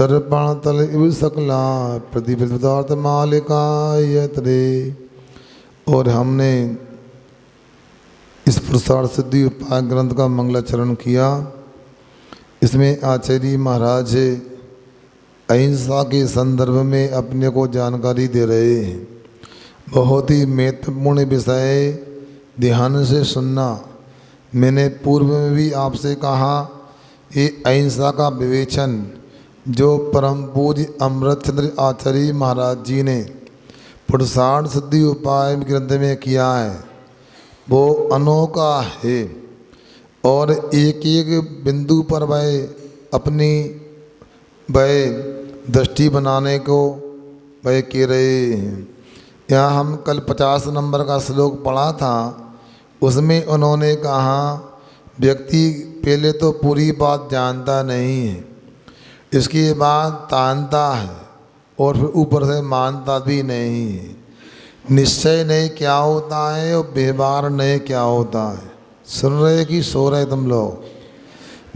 दर्पण तल इव सकला प्रतिपदार्थ मालिका यत्रे। और हमने इस पुरुषार्थ सिद्धि उपाय ग्रंथ का मंगलाचरण किया। इसमें आचार्य महाराज अहिंसा के संदर्भ में अपने को जानकारी दे रहे हैं। बहुत ही महत्वपूर्ण विषय, ध्यान से सुनना। मैंने पूर्व में भी आपसे कहा, ये अहिंसा का विवेचन जो परम पूज्य अमृतचंद्र आचार्य महाराज जी ने पुरुषार्थ सिद्धि उपाय ग्रंथ में किया है, वो अनोखा है। और एक एक बिंदु पर वह अपनी दृष्टि बनाने को वह कह रहे हैं। यहाँ हम कल 50 नंबर का श्लोक पढ़ा था, उसमें उन्होंने कहा व्यक्ति पहले तो पूरी बात जानता नहीं है, इसके बाद तानता है और फिर ऊपर से मानता भी नहीं है। निश्चय नहीं क्या होता है और व्यवहार नहीं क्या होता है। सुन रहे कि सो रहे तुम लोग?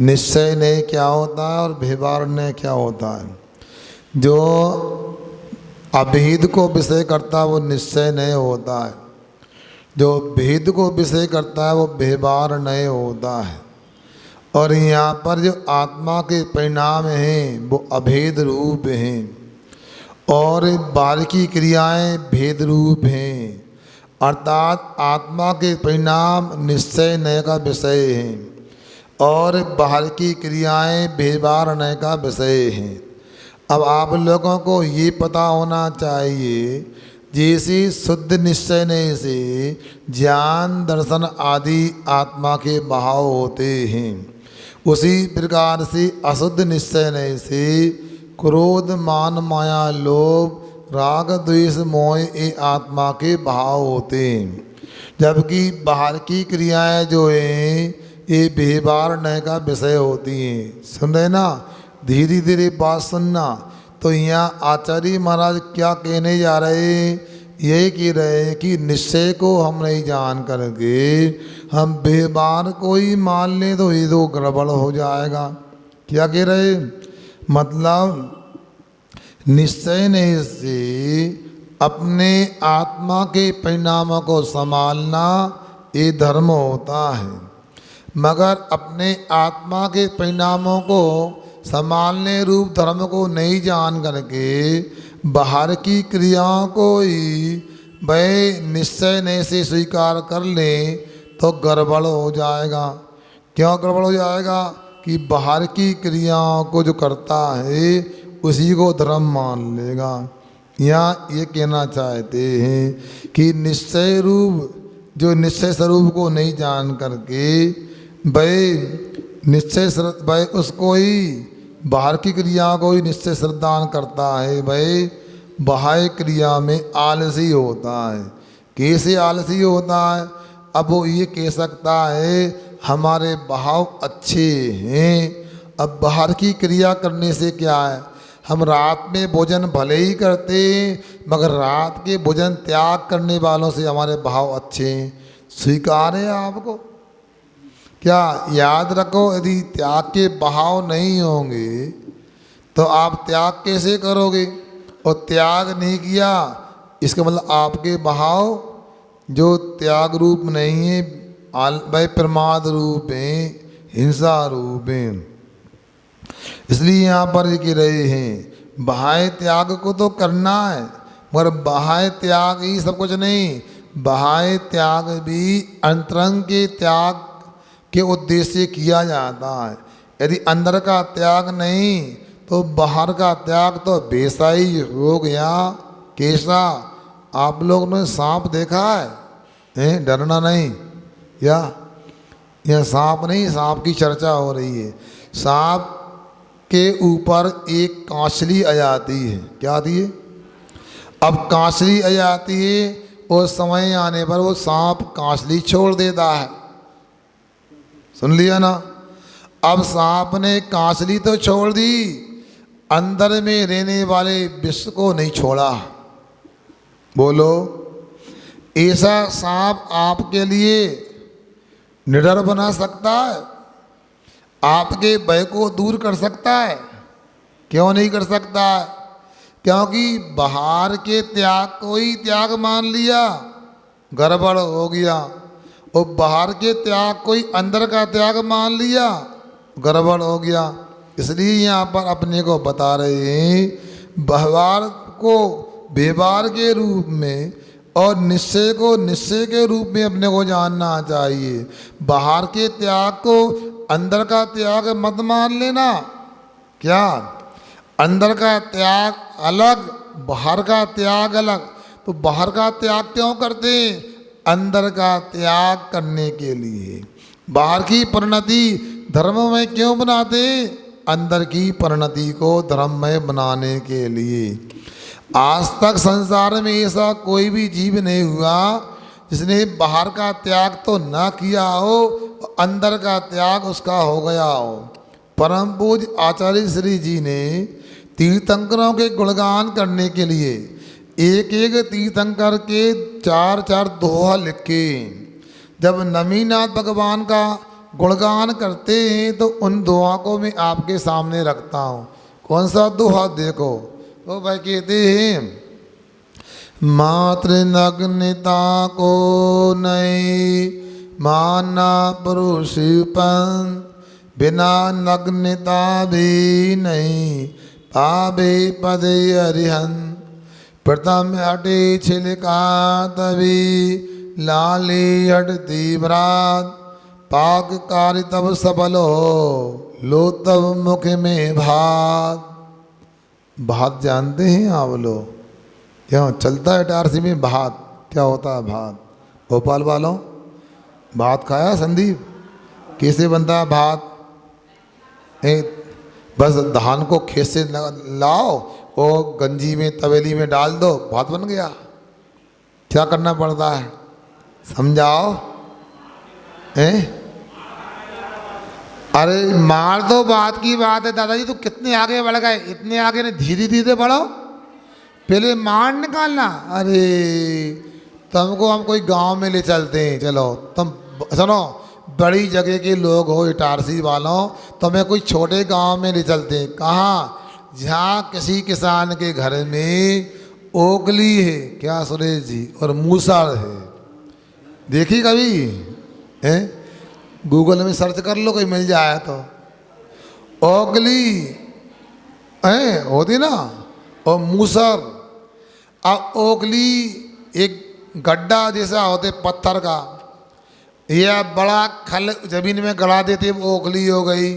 निश्चय नहीं क्या होता है और व्यवहार नहीं क्या होता है। जो अभेद को विषय करता है वो निश्चय नहीं होता है, जो भेद को विषय करता है वो व्यवहार नहीं होता है। और यहाँ पर जो आत्मा के परिणाम हैं वो अभेद रूप हैं और बाहर की क्रियाएं भेद रूप हैं। अर्थात आत्मा के परिणाम निश्चय नय का विषय हैं और बाहर की क्रियाएं व्यवहार नय का विषय हैं। अब आप लोगों को ये पता होना चाहिए, जैसे शुद्ध निश्चय नय से ज्ञान दर्शन आदि आत्मा के भाव होते हैं, उसी प्रकार से अशुद्ध निश्चय नय से क्रोध मान माया लोभ राग द्वेष मोह ये आत्मा के भाव होते हैं। जबकि बाहर की क्रियाएं जो हैं ये व्यवहार नय का विषय होती हैं। सुन रहे ना? धीरे धीरे बात सुनना। तो यहाँ आचार्य महाराज क्या कहने जा रहे हैं? यही कह रहे हैं कि निश्चय को हम नहीं जान करके हम व्यवहार को ही मान लें तो ये तो गड़बड़ हो जाएगा। क्या कह रहे? मतलब निश्चय नहीं से अपने आत्मा के परिणामों को संभालना ये धर्म होता है, मगर अपने आत्मा के परिणामों को संभालने रूप धर्म को नहीं जान करके बाहर की क्रियाओं को ही वह निश्चय नहीं से स्वीकार कर लें तो गड़बड़ हो जाएगा। क्यों गड़बड़ हो जाएगा? कि बाहर की क्रियाओं को जो करता है उसी को धर्म मान लेगा। यहाँ ये कहना चाहते हैं कि निश्चय रूप जो निश्चय स्वरूप को नहीं जान करके भाई उसको ही बाहर की क्रिया को ही निश्चय श्रद्धान करता है, भाई बाह्य क्रिया में आलसी होता है। कैसे आलसी होता है? अब वो ये कह सकता है हमारे भाव अच्छे हैं। अब बाहर की क्रिया करने से क्या है? हम रात में भोजन भले ही करते मगर रात के भोजन त्याग करने वालों से हमारे भाव अच्छे हैं। स्वीकार है आपको? क्या याद रखो, यदि त्याग के भाव नहीं होंगे तो आप त्याग कैसे करोगे? और त्याग नहीं किया इसका मतलब आपके भाव जो त्याग रूप नहीं है, भाई प्रमाद रूप हैं, हिंसा रूप हैं। इसलिए यहाँ पर ये कह रहे हैं बाह्य त्याग को तो करना है, मगर बाह्य त्याग ही सब कुछ नहीं। बाह्य त्याग भी अंतरंग के त्याग के उद्देश्य से किया जाता है। यदि अंदर का त्याग नहीं तो बाहर का त्याग तो वैसा ही हो गया। कैसा? आप लोगों ने सांप देखा है? डरना नहीं। या यह सांप नहीं, सांप की चर्चा हो रही है। सांप के ऊपर एक कांचली आ जाती है। क्या आती है? अब कांचली आ जाती है और समय आने पर वो सांप कांचली छोड़ देता है। सुन लिया ना? अब सांप ने कांचली तो छोड़ दी, अंदर में रहने वाले विष को नहीं छोड़ा। बोलो, ऐसा सांप आपके लिए निडर बना सकता है? आपके भय को दूर कर सकता है? क्यों नहीं कर सकता? क्योंकि बाहर के त्याग को ही त्याग मान लिया, गड़बड़ हो गया। और बाहर के त्याग को ही अंदर का त्याग मान लिया, गड़बड़ हो गया। इसलिए यहाँ पर अपने को बता रहे हैं व्यवहार को व्यवहार के रूप में और निश्चय को निश्चय के रूप में अपने को जानना चाहिए। बाहर के त्याग को अंदर का त्याग मत मान लेना। क्या? अंदर का त्याग अलग, बाहर का त्याग अलग। तो बाहर का त्याग क्यों करते हैं? अंदर का त्याग करने के लिए। बाहर की परिणति धर्म में क्यों बनाते? अंदर की परिणति को धर्म में बनाने के लिए। आज तक संसार में ऐसा कोई भी जीव नहीं हुआ जिसने बाहर का त्याग तो ना किया हो, अंदर का त्याग उसका हो गया हो। परम पूज्य आचार्य श्री जी ने तीर्थंकरों के गुणगान करने के लिए एक एक तीर्थंकर के 4 दोहा लिखे। जब नमीनाथ भगवान का गुणगान करते हैं तो उन दोहा को मैं आपके सामने रखता हूँ। कौन सा दोहा? देखो तो भाई कहते हैं, मातृ नग्नता को नहीं माना पुरुषपन, बिना नग्नता भी नहीं पावे पद अरिहन। प्रथम हटे छिलका तभी लाली हटती व्रात, पाक कार्य तब सफल हो लो तब मुख में भात। भात जानते हैं आप लोग? क्यों चलता है टारसी में भात? क्या होता है भात? भोपाल वालों भात खाया? संदीप कैसे बनता है भात? बस धान को खेत से लाओ और गंजी में तवेली में डाल दो, भात बन गया। क्या करना पड़ता है समझाओ? अरे मार दो, बात की बात है दादाजी। तो कितने आगे बढ़ गए? इतने आगे नहीं, धीरे धीरे बढ़ो, पहले मार निकालना। अरे तुमको हम कोई गांव में ले चलते हैं, चलो तुम सुनो, बड़ी जगह के लोग हो इटारसी वालों, तुम्हें कोई छोटे गांव में ले चलते हैं। कहाँ? जहाँ किसी किसान के घर में ओगली है, क्या सुरेश जी, और मूसर है। देखी कभी? हैं? गूगल में सर्च कर लो, कोई मिल जाए तो। ओगली है होती ना, और मूसर। अब ओगली एक गड्ढा जैसा होते पत्थर का, या बड़ा खल जमीन में गड़ा देते, वो ओगली हो गई।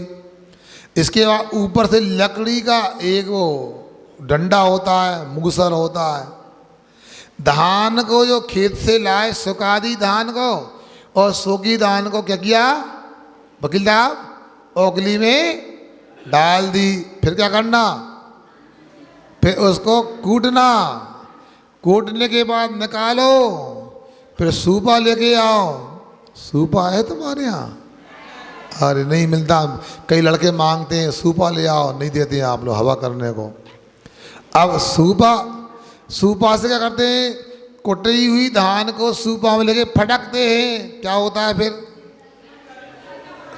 इसके बाद ऊपर से लकड़ी का एक वो डंडा होता है, मूसर होता है। धान को जो खेत से लाए, सुखा दी धान को, और सूखी धान को क्या किया वकील साहब? ओगली में डाल दी। फिर क्या करना? फिर उसको कूटना, कूटने के बाद निकालो, फिर सूपा लेके आओ। सूपा है तुम्हारे यहाँ? अरे नहीं मिलता, कई लड़के मांगते हैं सूपा ले आओ, नहीं देते हैं आप लोग हवा करने को। अब सूपा से क्या करते हैं? कुटी हुई धान को सूपा में लेके फटकते हैं। क्या होता है फिर?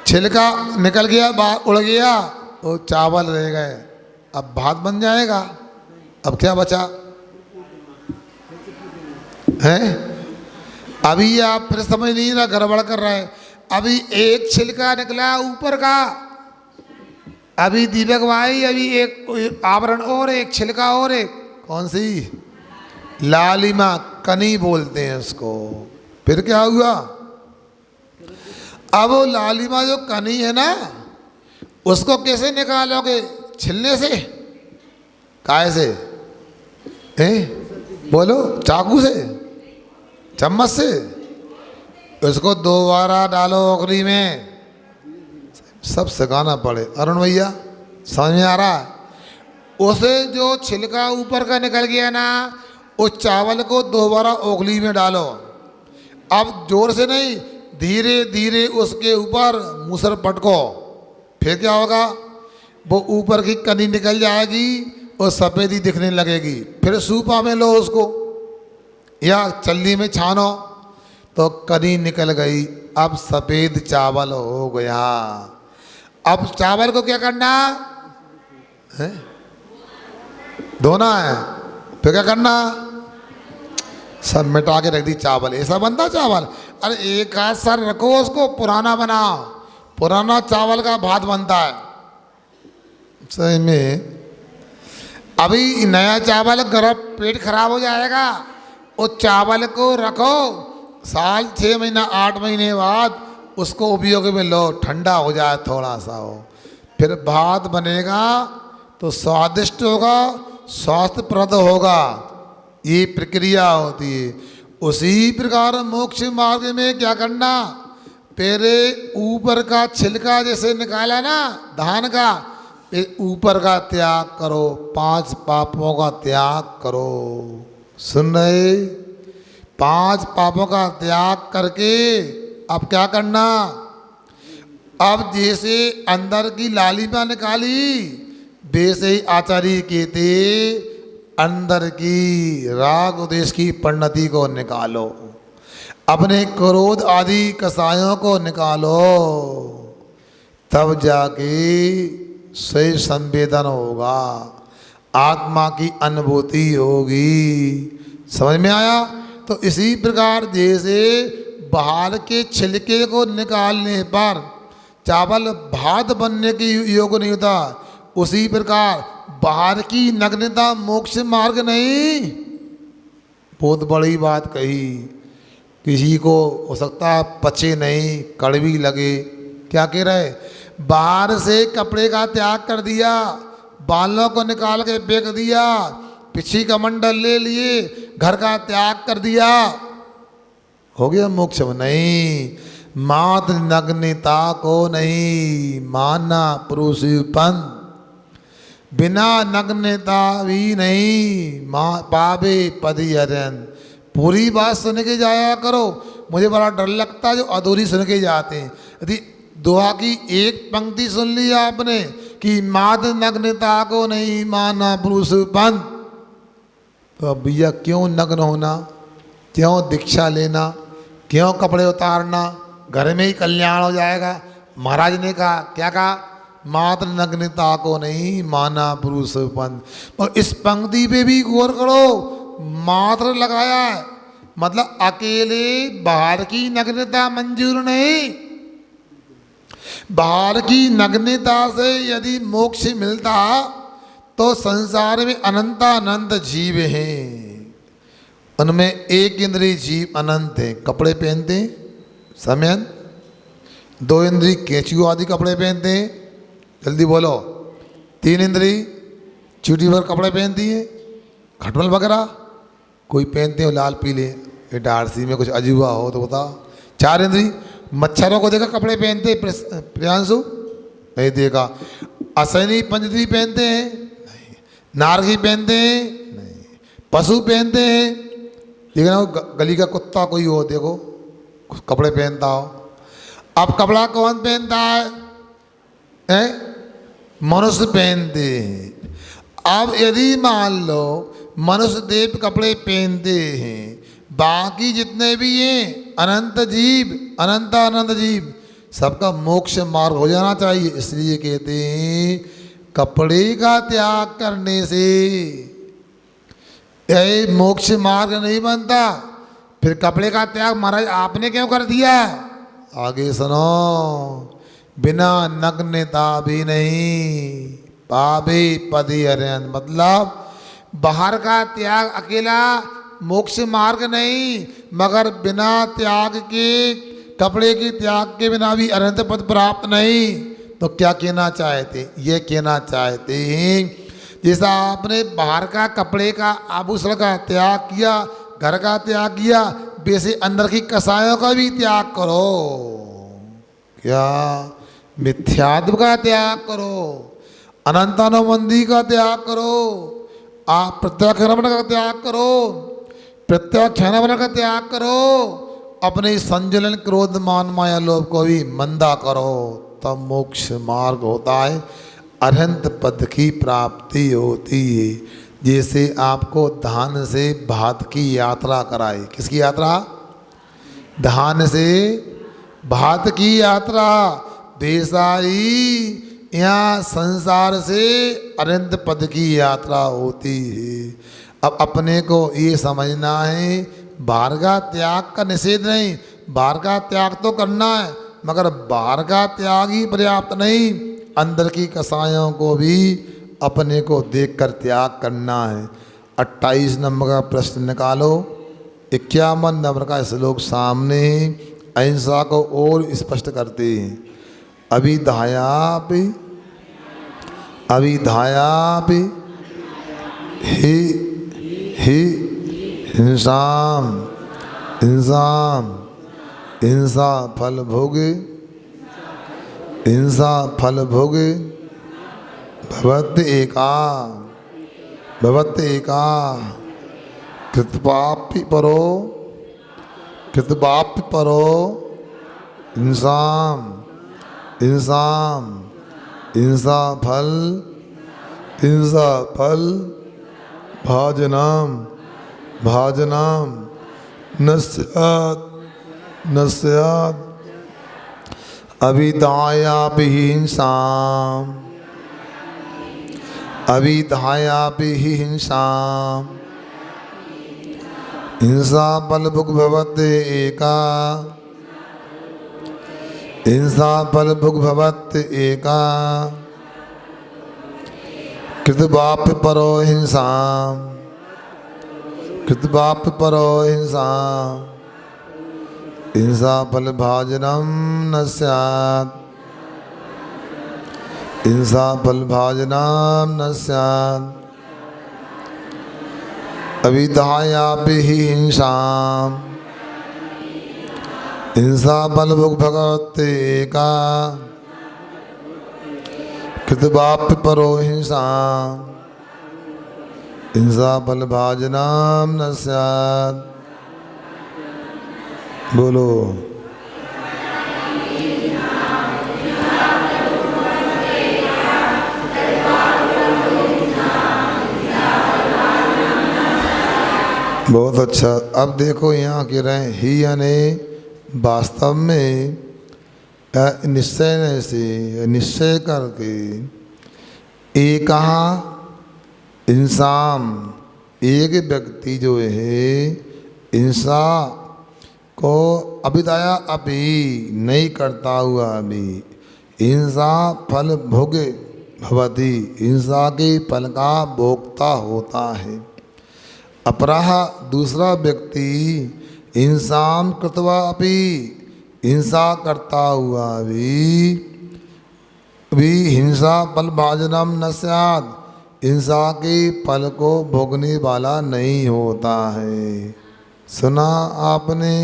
छिलका निकल गया, बाहर उड़ गया, वो चावल रह गए। अब भात बन जाएगा। अब क्या बचा है? अभी आप फिर समझ नहीं रहा, गड़बड़ कर रहे हैं। अभी एक छिलका निकला ऊपर का, अभी दीपक भाई, अभी एक आवरण और, एक छिलका और, एक कौन सी? लालिमा, कनी बोलते हैं उसको। फिर क्या हुआ? अब वो लालिमा जो कनी है ना, उसको कैसे निकालोगे? छिलने से? काय से? बोलो, चाकू से, चम्मच से? उसको दोबारा डालो ओखली में, सब सिखाना पड़े। अरुण भैया समझ में आ रहा है? उसे जो छिलका ऊपर का निकल गया ना, उस चावल को दोबारा ओखली में डालो। अब जोर से नहीं, धीरे धीरे उसके ऊपर मूसर पटको। फिर क्या होगा? वो ऊपर की कनी निकल जाएगी और सफ़ेदी दिखने लगेगी। फिर सूपा में लो उसको, या चल्ली में छानो, तो कनी निकल गई। अब सफ़ेद चावल हो गया। अब चावल को क्या करना है? धोना है, फिर क्या करना, सब मिटा के रख दी चावल। ऐसा बनता चावल? अरे एक हाथ सर रखो उसको, पुराना बनाओ, पुराना चावल का भात बनता है सही में। अभी नया चावल गरम, पेट खराब हो जाएगा। उस चावल को रखो, साल 6 महीना 8 महीने बाद उसको उपयोग में लो, ठंडा हो जाए थोड़ा सा हो, फिर भात बनेगा तो स्वादिष्ट होगा, स्वास्थ्यप्रद होगा। ये प्रक्रिया होती है। उसी प्रकार मोक्ष मार्ग में क्या करना, पहले ऊपर का छिलका जैसे निकाला ना धान का, फिर ऊपर का त्याग करो, 5 पापों का त्याग करो। सुन रहे? 5 पापों का त्याग करके अब क्या करना, अब जैसे अंदर की लालिमा निकाली वैसे ही आचार्य कहते अंदर की राग द्वेष की परिणति को निकालो, अपने क्रोध आदि कसायों को निकालो, तब जाके सही संवेदन होगा, आत्मा की अनुभूति होगी। समझ में आया? तो इसी प्रकार जैसे बाहर के छिलके को निकालने पर चावल भात बनने के योग नहीं होता, उसी प्रकार बाहर की नग्नता मोक्ष मार्ग नहीं। बहुत बड़ी बात कही, किसी को हो सकता है पचे नहीं, कड़वी लगे। क्या कह रहे, बाहर से कपड़े का त्याग कर दिया, बालों को निकाल के फेंक दिया, पीछे का मंडल ले लिए, घर का त्याग कर दिया, हो गया मोक्ष? नहीं, मात्र नग्नता को नहीं माना पुरुषपन, बिना नग्नता भी नहीं पावे पदी हरन। पूरी बात सुन के जाया करो, मुझे बड़ा डर लगता है जो अधूरी सुन के जाते हैं। यदि दोहा की एक पंक्ति सुन ली आपने कि मात्र नग्नता को नहीं माना पुरुषपन, तो भैया क्यों नग्न होना, क्यों दीक्षा लेना, क्यों कपड़े उतारना, घर में ही कल्याण हो जाएगा। महाराज ने कहा, क्या कहा, मात्र नग्नता को नहीं माना पुरुषपन। और इस पंक्ति पे भी गौर करो, मात्र लगाया है, मतलब अकेले बाहर की नग्नता मंजूर नहीं। बाहर की नग्नता से यदि मोक्ष मिलता तो संसार में अनंतानंत जीव हैं, उनमें एक इंद्रिय जीव अनंत हैं। कपड़े पहनते हैं समयन, 2 इंद्रिय केंचुओं आदि कपड़े पहनते हैं, जल्दी बोलो। 3 इंद्रिय चूटी पर कपड़े पहनती हैं, खटमल वगैरह कोई पहनते हो लाल पीले, ये डारसी में कुछ अजूबा हो तो बताओ। 4 इंद्रिय, मच्छरों को देखा कपड़े पहनते प्रियांशु? नहीं देखा। असैनी पंचद्री पहनते हैं? नहीं। नारगी पहनते हैं? नहीं। पशु पहनते हैं? देखना गली का कुत्ता कोई हो देखो कपड़े पहनता हो। अब कपड़ा कौन पहनता है? मनुष्य पहनते हैं। अब यदि मान लो मनुष्य देव कपड़े पहनते हैं, बाकी जितने भी हैं अनंत जीव, अनंत जीव, सबका मोक्ष मार्ग हो जाना चाहिए। इसलिए कहते हैं कपड़े का त्याग करने से मोक्ष मार्ग नहीं बनता। फिर कपड़े का त्याग महाराज आपने क्यों कर दिया? आगे सुनो, बिना नग्नता भी नहीं पावे पदी हरन, मतलब बाहर का त्याग अकेला मोक्ष मार्ग नहीं, मगर बिना त्याग के, कपड़े के त्याग के बिना भी अनंत पद प्राप्त नहीं। तो क्या कहना चाहते? ये कहना चाहते हैं जैसा आपने बाहर का कपड़े का आभूषण का त्याग किया, घर का त्याग किया, वैसे अंदर की कसायों का भी त्याग करो। क्या? मिथ्यात्व का त्याग करो, अनंतानुबंधी का त्याग करो, आप प्रत्याख्यान का त्याग करो, प्रत्याख्यान का त्याग करो, अपने संजलन क्रोध मान माया लोभ को भी मंदा करो, तब मोक्ष मार्ग होता है, अरहंत पद की प्राप्ति होती है। जैसे आपको धान से भात की यात्रा कराई, किसकी यात्रा? धान से भात की यात्रा। बेसाई यहाँ संसार से अनंत पद की यात्रा होती है। अब अपने को ये समझना है बाहर का त्याग का निषेध नहीं, बाहर का त्याग तो करना है, मगर बाहर का त्याग ही पर्याप्त नहीं, अंदर की कसायों को भी अपने को देखकर त्याग करना है। 28 नंबर का प्रश्न निकालो। 51 नंबर का श्लोक सामने अहिंसा को और स्पष्ट करते हैं। अभिधायापि अभिधायापि हि हिंसाम हिंसाम हिंसा फल भोगे हिंसा फल भोगे भवत एका कृतपापि परो हिंसाम हिंसाम हिंसा फल भाजनम नस्यात् अभिधायापि हिंसाम हिंसा फल भुग भवत एका हिंसा फल भुग भवत एका कृतपाप परो हिंसाम हिंसा फल भाजनम न स्यात् हिंसा फल भाजनम न स्यात् अभिधायापि हिंसाम हिंसा फल भुग भवत एका कृतपाप परो हिंसाम हिंसा फल भाजनम न स्यात्। बोलो बहुत अच्छा। अब देखो यहाँ कह रहे हैं ही यानी वास्तव में निश्चय करके एक इंसान एक व्यक्ति जो है हिंसा को अभिदाया अभी नहीं करता हुआ भी हिंसा फल भोगे भवति हिंसा के फल का भोक्ता होता है। अपराह दूसरा व्यक्ति हिंसाम कृत्वा अपि हिंसा करता हुआ भी हिंसा फल भाजनम न स्यात् हिंसा के फल को भोगने वाला नहीं होता है। सुना आपने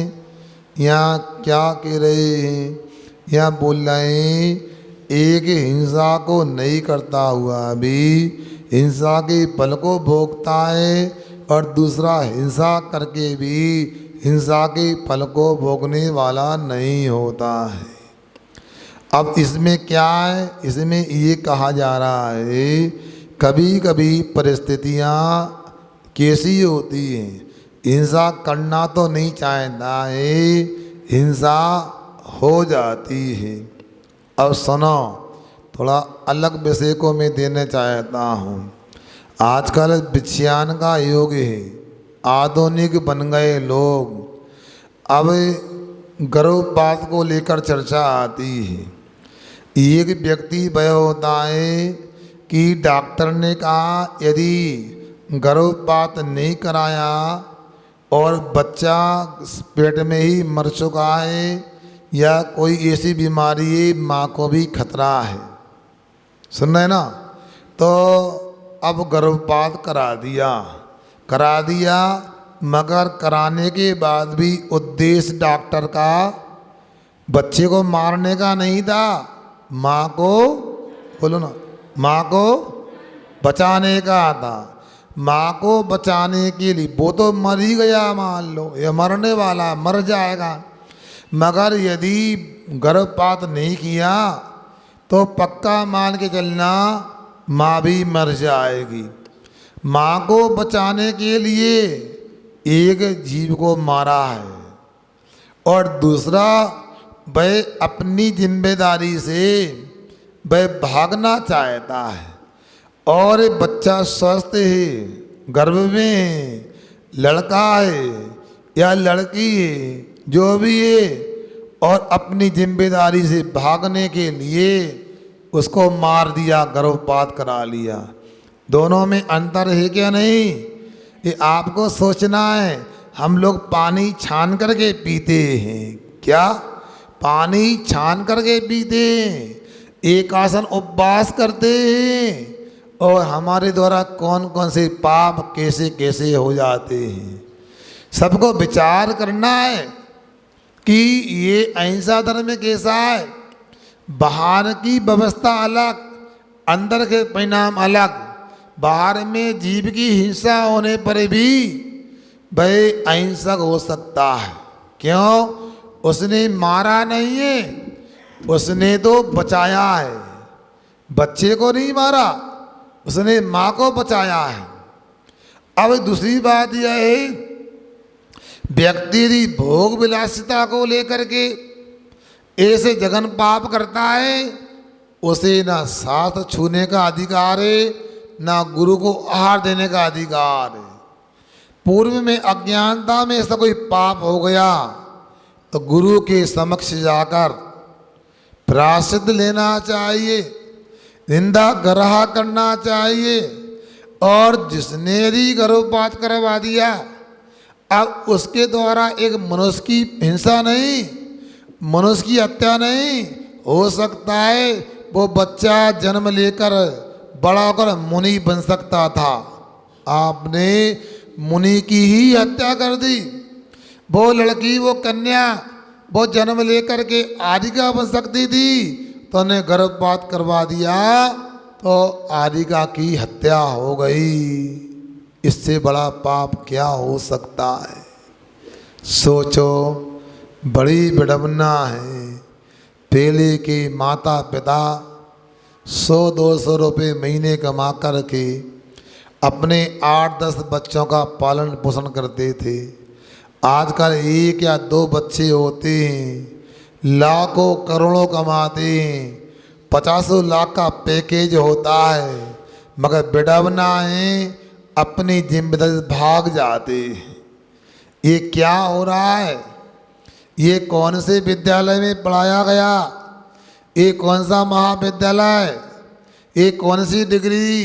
यहाँ क्या कह रहे हैं? यहाँ बोल रहे हैं एक हिंसा को नहीं करता हुआ भी हिंसा के फल को भोगता है और दूसरा हिंसा करके भी हिंसा के फल को भोगने वाला नहीं होता है। अब इसमें क्या है? इसमें ये कहा जा रहा है कभी कभी परिस्थितियाँ कैसी होती हैं, हिंसा करना तो नहीं चाहता है, हिंसा हो जाती है। अब सुनो, थोड़ा अलग विषय को मैं देना चाहता हूँ। आजकल विज्ञान का युग है, आधुनिक बन गए लोग। अब गर्भपात को लेकर चर्चा आती है। एक व्यक्ति वह होता है कि डॉक्टर ने कहा यदि गर्भपात नहीं कराया और बच्चा पेट में ही मर चुका है या कोई ऐसी बीमारी है माँ को भी खतरा है, सुन रहे ना, तो अब गर्भपात करा दिया मगर कराने के बाद भी उद्देश्य डॉक्टर का बच्चे को मारने का नहीं था, माँ को बोलो ना, माँ को बचाने का था। माँ को बचाने के लिए वो तो मर ही गया, मान लो ये मरने वाला मर जाएगा, मगर यदि गर्भपात नहीं किया तो पक्का मान के चलना माँ भी मर जाएगी। माँ को बचाने के लिए एक जीव को मारा है और दूसरा वह अपनी जिम्मेदारी से वह भागना चाहता है और ये बच्चा स्वस्थ है, गर्भ में है, लड़का है या लड़की है, जो भी है, और अपनी जिम्मेदारी से भागने के लिए उसको मार दिया, गर्भपात करा लिया। दोनों में अंतर है क्या? नहीं, ये आपको सोचना है। हम लोग पानी छान करके पीते हैं, क्या पानी छान करके पीते हैं, एक आसन उपवास करते हैं, और हमारे द्वारा कौन कौन से पाप कैसे कैसे हो जाते हैं। सबको विचार करना है कि ये अहिंसा धर्म कैसा है। बाहर की व्यवस्था अलग, अंदर के परिणाम अलग। बाहर में जीव की हिंसा होने पर भी वह अहिंसक हो सकता है। क्यों? उसने मारा नहीं है, उसने तो बचाया है। बच्चे को नहीं मारा, उसने माँ को बचाया है। अब दूसरी बात यह है, व्यक्ति यदि भोग विलासिता को लेकर के ऐसे जघन पाप करता है, उसे ना साथ छूने का अधिकार है, ना गुरु को आहार देने का अधिकार है। पूर्व में अज्ञानता में ऐसा कोई पाप हो गया तो गुरु के समक्ष जाकर प्रायश्चित लेना चाहिए, निंदा ग्रह करना चाहिए। और जिसने यदि गर्भपात करवा दिया, अब उसके द्वारा एक मनुष्य की हिंसा नहीं, मनुष्य की हत्या नहीं हो सकता है। वो बच्चा जन्म लेकर बड़ा होकर मुनि बन सकता था, आपने मुनि की ही हत्या कर दी। वो लड़की, वो कन्या, वो जन्म लेकर के आदिका बन सकती थी, तो उन्हें गर्भपात करवा दिया तो आदिका की हत्या हो गई। इससे बड़ा पाप क्या हो सकता है? सोचो, बड़ी विडंबना है। पहले के माता पिता 100-200 रुपये महीने कमा कर के अपने 8-10 बच्चों का पालन पोषण करते थे। आजकल 1 या 2 बच्चे होते हैं, लाखों करोड़ों कमाते हैं, 50 लाख का पैकेज होता है, मगर विडंबना है अपनी जिम्मेदारी से भाग जाते हैं। ये क्या हो रहा है? ये कौन से विद्यालय में पढ़ाया गया? ये कौन सा महाविद्यालय? ये कौन सी डिग्री?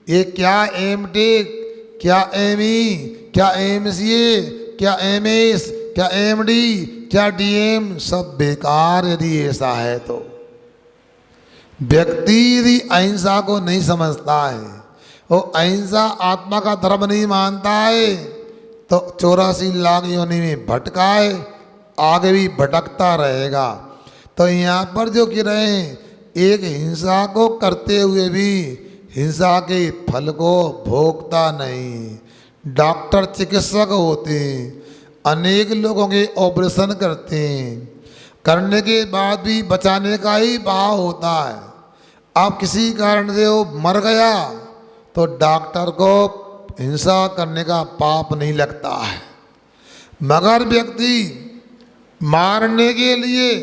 ये क्या एमटेक, क्या एमई, क्या एमसीए, क्या एमएस, क्या एमडी, क्या डीएम? सब बेकार यदि ऐसा है तो। व्यक्ति यदि अहिंसा को नहीं समझता है, वो अहिंसा आत्मा का धर्म नहीं मानता है, तो 84 लाख योनि में भटका है, आगे भी भटकता रहेगा। तो यहाँ पर जो कह रहे हैं, एक हिंसा को करते हुए भी हिंसा के फल को भोगता नहीं। डॉक्टर चिकित्सक होते हैं, अनेक लोगों के ऑपरेशन करते हैं, करने के बाद भी बचाने का ही भाव होता है। अब किसी कारण से वो मर गया तो डॉक्टर को हिंसा करने का पाप नहीं लगता है, मगर व्यक्ति मारने के लिए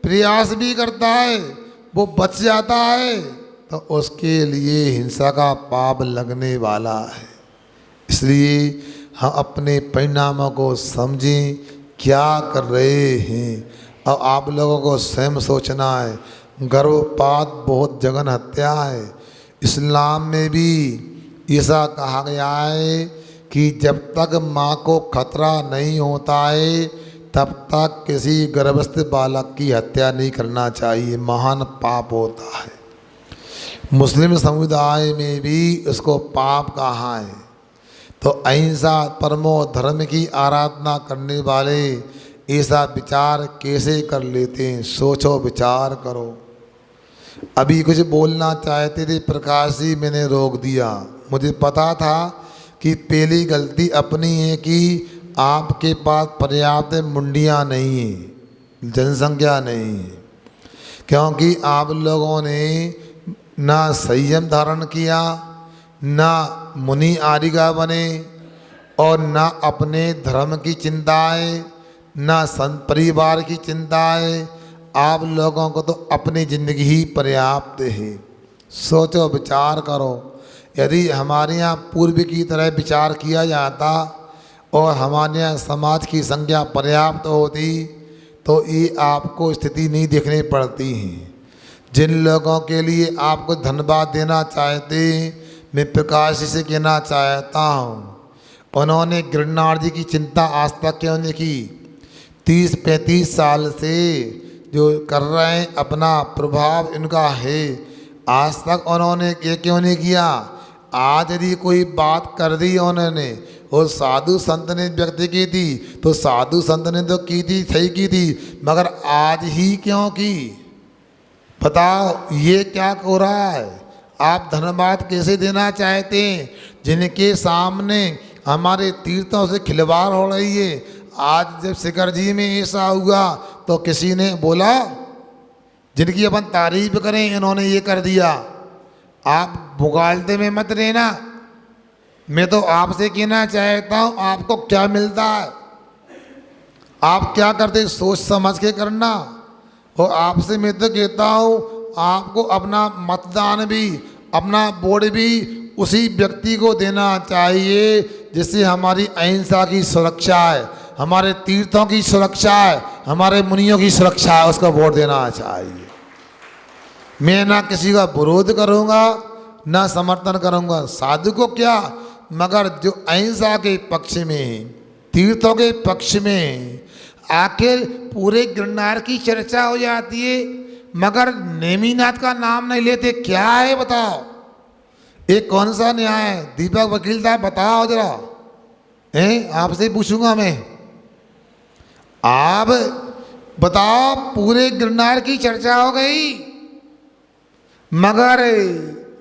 प्रयास भी करता है, वो बच जाता है, तो उसके लिए हिंसा का पाप लगने वाला है। इसलिए हम अपने परिणामों को समझें, क्या कर रहे हैं। और आप लोगों को स्वयं सोचना है, गर्भपात बहुत जघन हत्या है। इस्लाम में भी ऐसा कहा गया है कि जब तक माँ को खतरा नहीं होता है, तब तक किसी गर्भस्थ बालक की हत्या नहीं करना चाहिए, महान पाप होता है। मुस्लिम समुदाय में भी इसको पाप कहा है। तो अहिंसा परमो धर्म की आराधना करने वाले ऐसा विचार कैसे कर लेते हैं? सोचो, विचार करो। अभी कुछ बोलना चाहते थे प्रकाश जी, मैंने रोक दिया। मुझे पता था कि पहली गलती अपनी है कि आपके पास पर्याप्त मुंडियाँ नहीं है, जनसंख्या नहीं है, क्योंकि आप लोगों ने ना संयम धारण किया, ना मुनि आदिगा बने, और ना अपने धर्म की चिंता है, ना संत परिवार की चिंता है। आप लोगों को तो अपनी ज़िंदगी ही पर्याप्त है। सोचो, विचार करो, यदि हमारे यहाँ पूर्व की तरह विचार किया जाता और हमारे यहाँ समाज की संख्या पर्याप्त होती तो ये आपको स्थिति नहीं देखनी पड़ती है। जिन लोगों के लिए आपको धन्यवाद देना चाहते, मैं प्रकाश जी से कहना चाहता हूँ, उन्होंने गिरनार जी की चिंता आज तक क्यों नहीं की? 30-35 साल से जो कर रहे हैं, अपना प्रभाव इनका है, आज तक उन्होंने ये क्यों नहीं किया? आज यदि कोई बात कर दी उन्होंने और साधु संत ने व्यक्त की थी तो साधु संत ने तो की थी, सही की थी, मगर आज ही क्यों की? बताओ, ये क्या हो रहा है? आप धन्यवाद कैसे देना चाहते हैं जिनके सामने हमारे तीर्थों से खिलवाड़ हो रही है? आज जब शिखर जी में ऐसा हुआ तो किसी ने बोला? जिनकी अपन तारीफ करें, इन्होंने ये कर दिया। आप मुगालते में मत रहना। मैं तो आपसे कहना चाहता हूँ, आपको क्या मिलता है, आप क्या करते, सोच समझ के करना। और आपसे मैं तो कहता हूँ, आपको अपना मतदान भी, अपना वोट भी उसी व्यक्ति को देना चाहिए जिससे हमारी अहिंसा की सुरक्षा है, हमारे तीर्थों की सुरक्षा है, हमारे मुनियों की सुरक्षा है, उसको वोट देना चाहिए। मैं ना किसी का विरोध करूँगा ना समर्थन करूँगा, साधु को क्या, मगर जो अहिंसा के पक्ष में, तीर्थों के पक्ष में, आखिर पूरे गिरनार की चर्चा हो जाती है मगर नेमीनाथ का नाम नहीं लेते, क्या है बताओ? ये कौन सा न्याय है? दीपक वकील साहब बताओ जरा, आपसे पूछूंगा मैं, आप बताओ। पूरे गिरनार की चर्चा हो गई मगर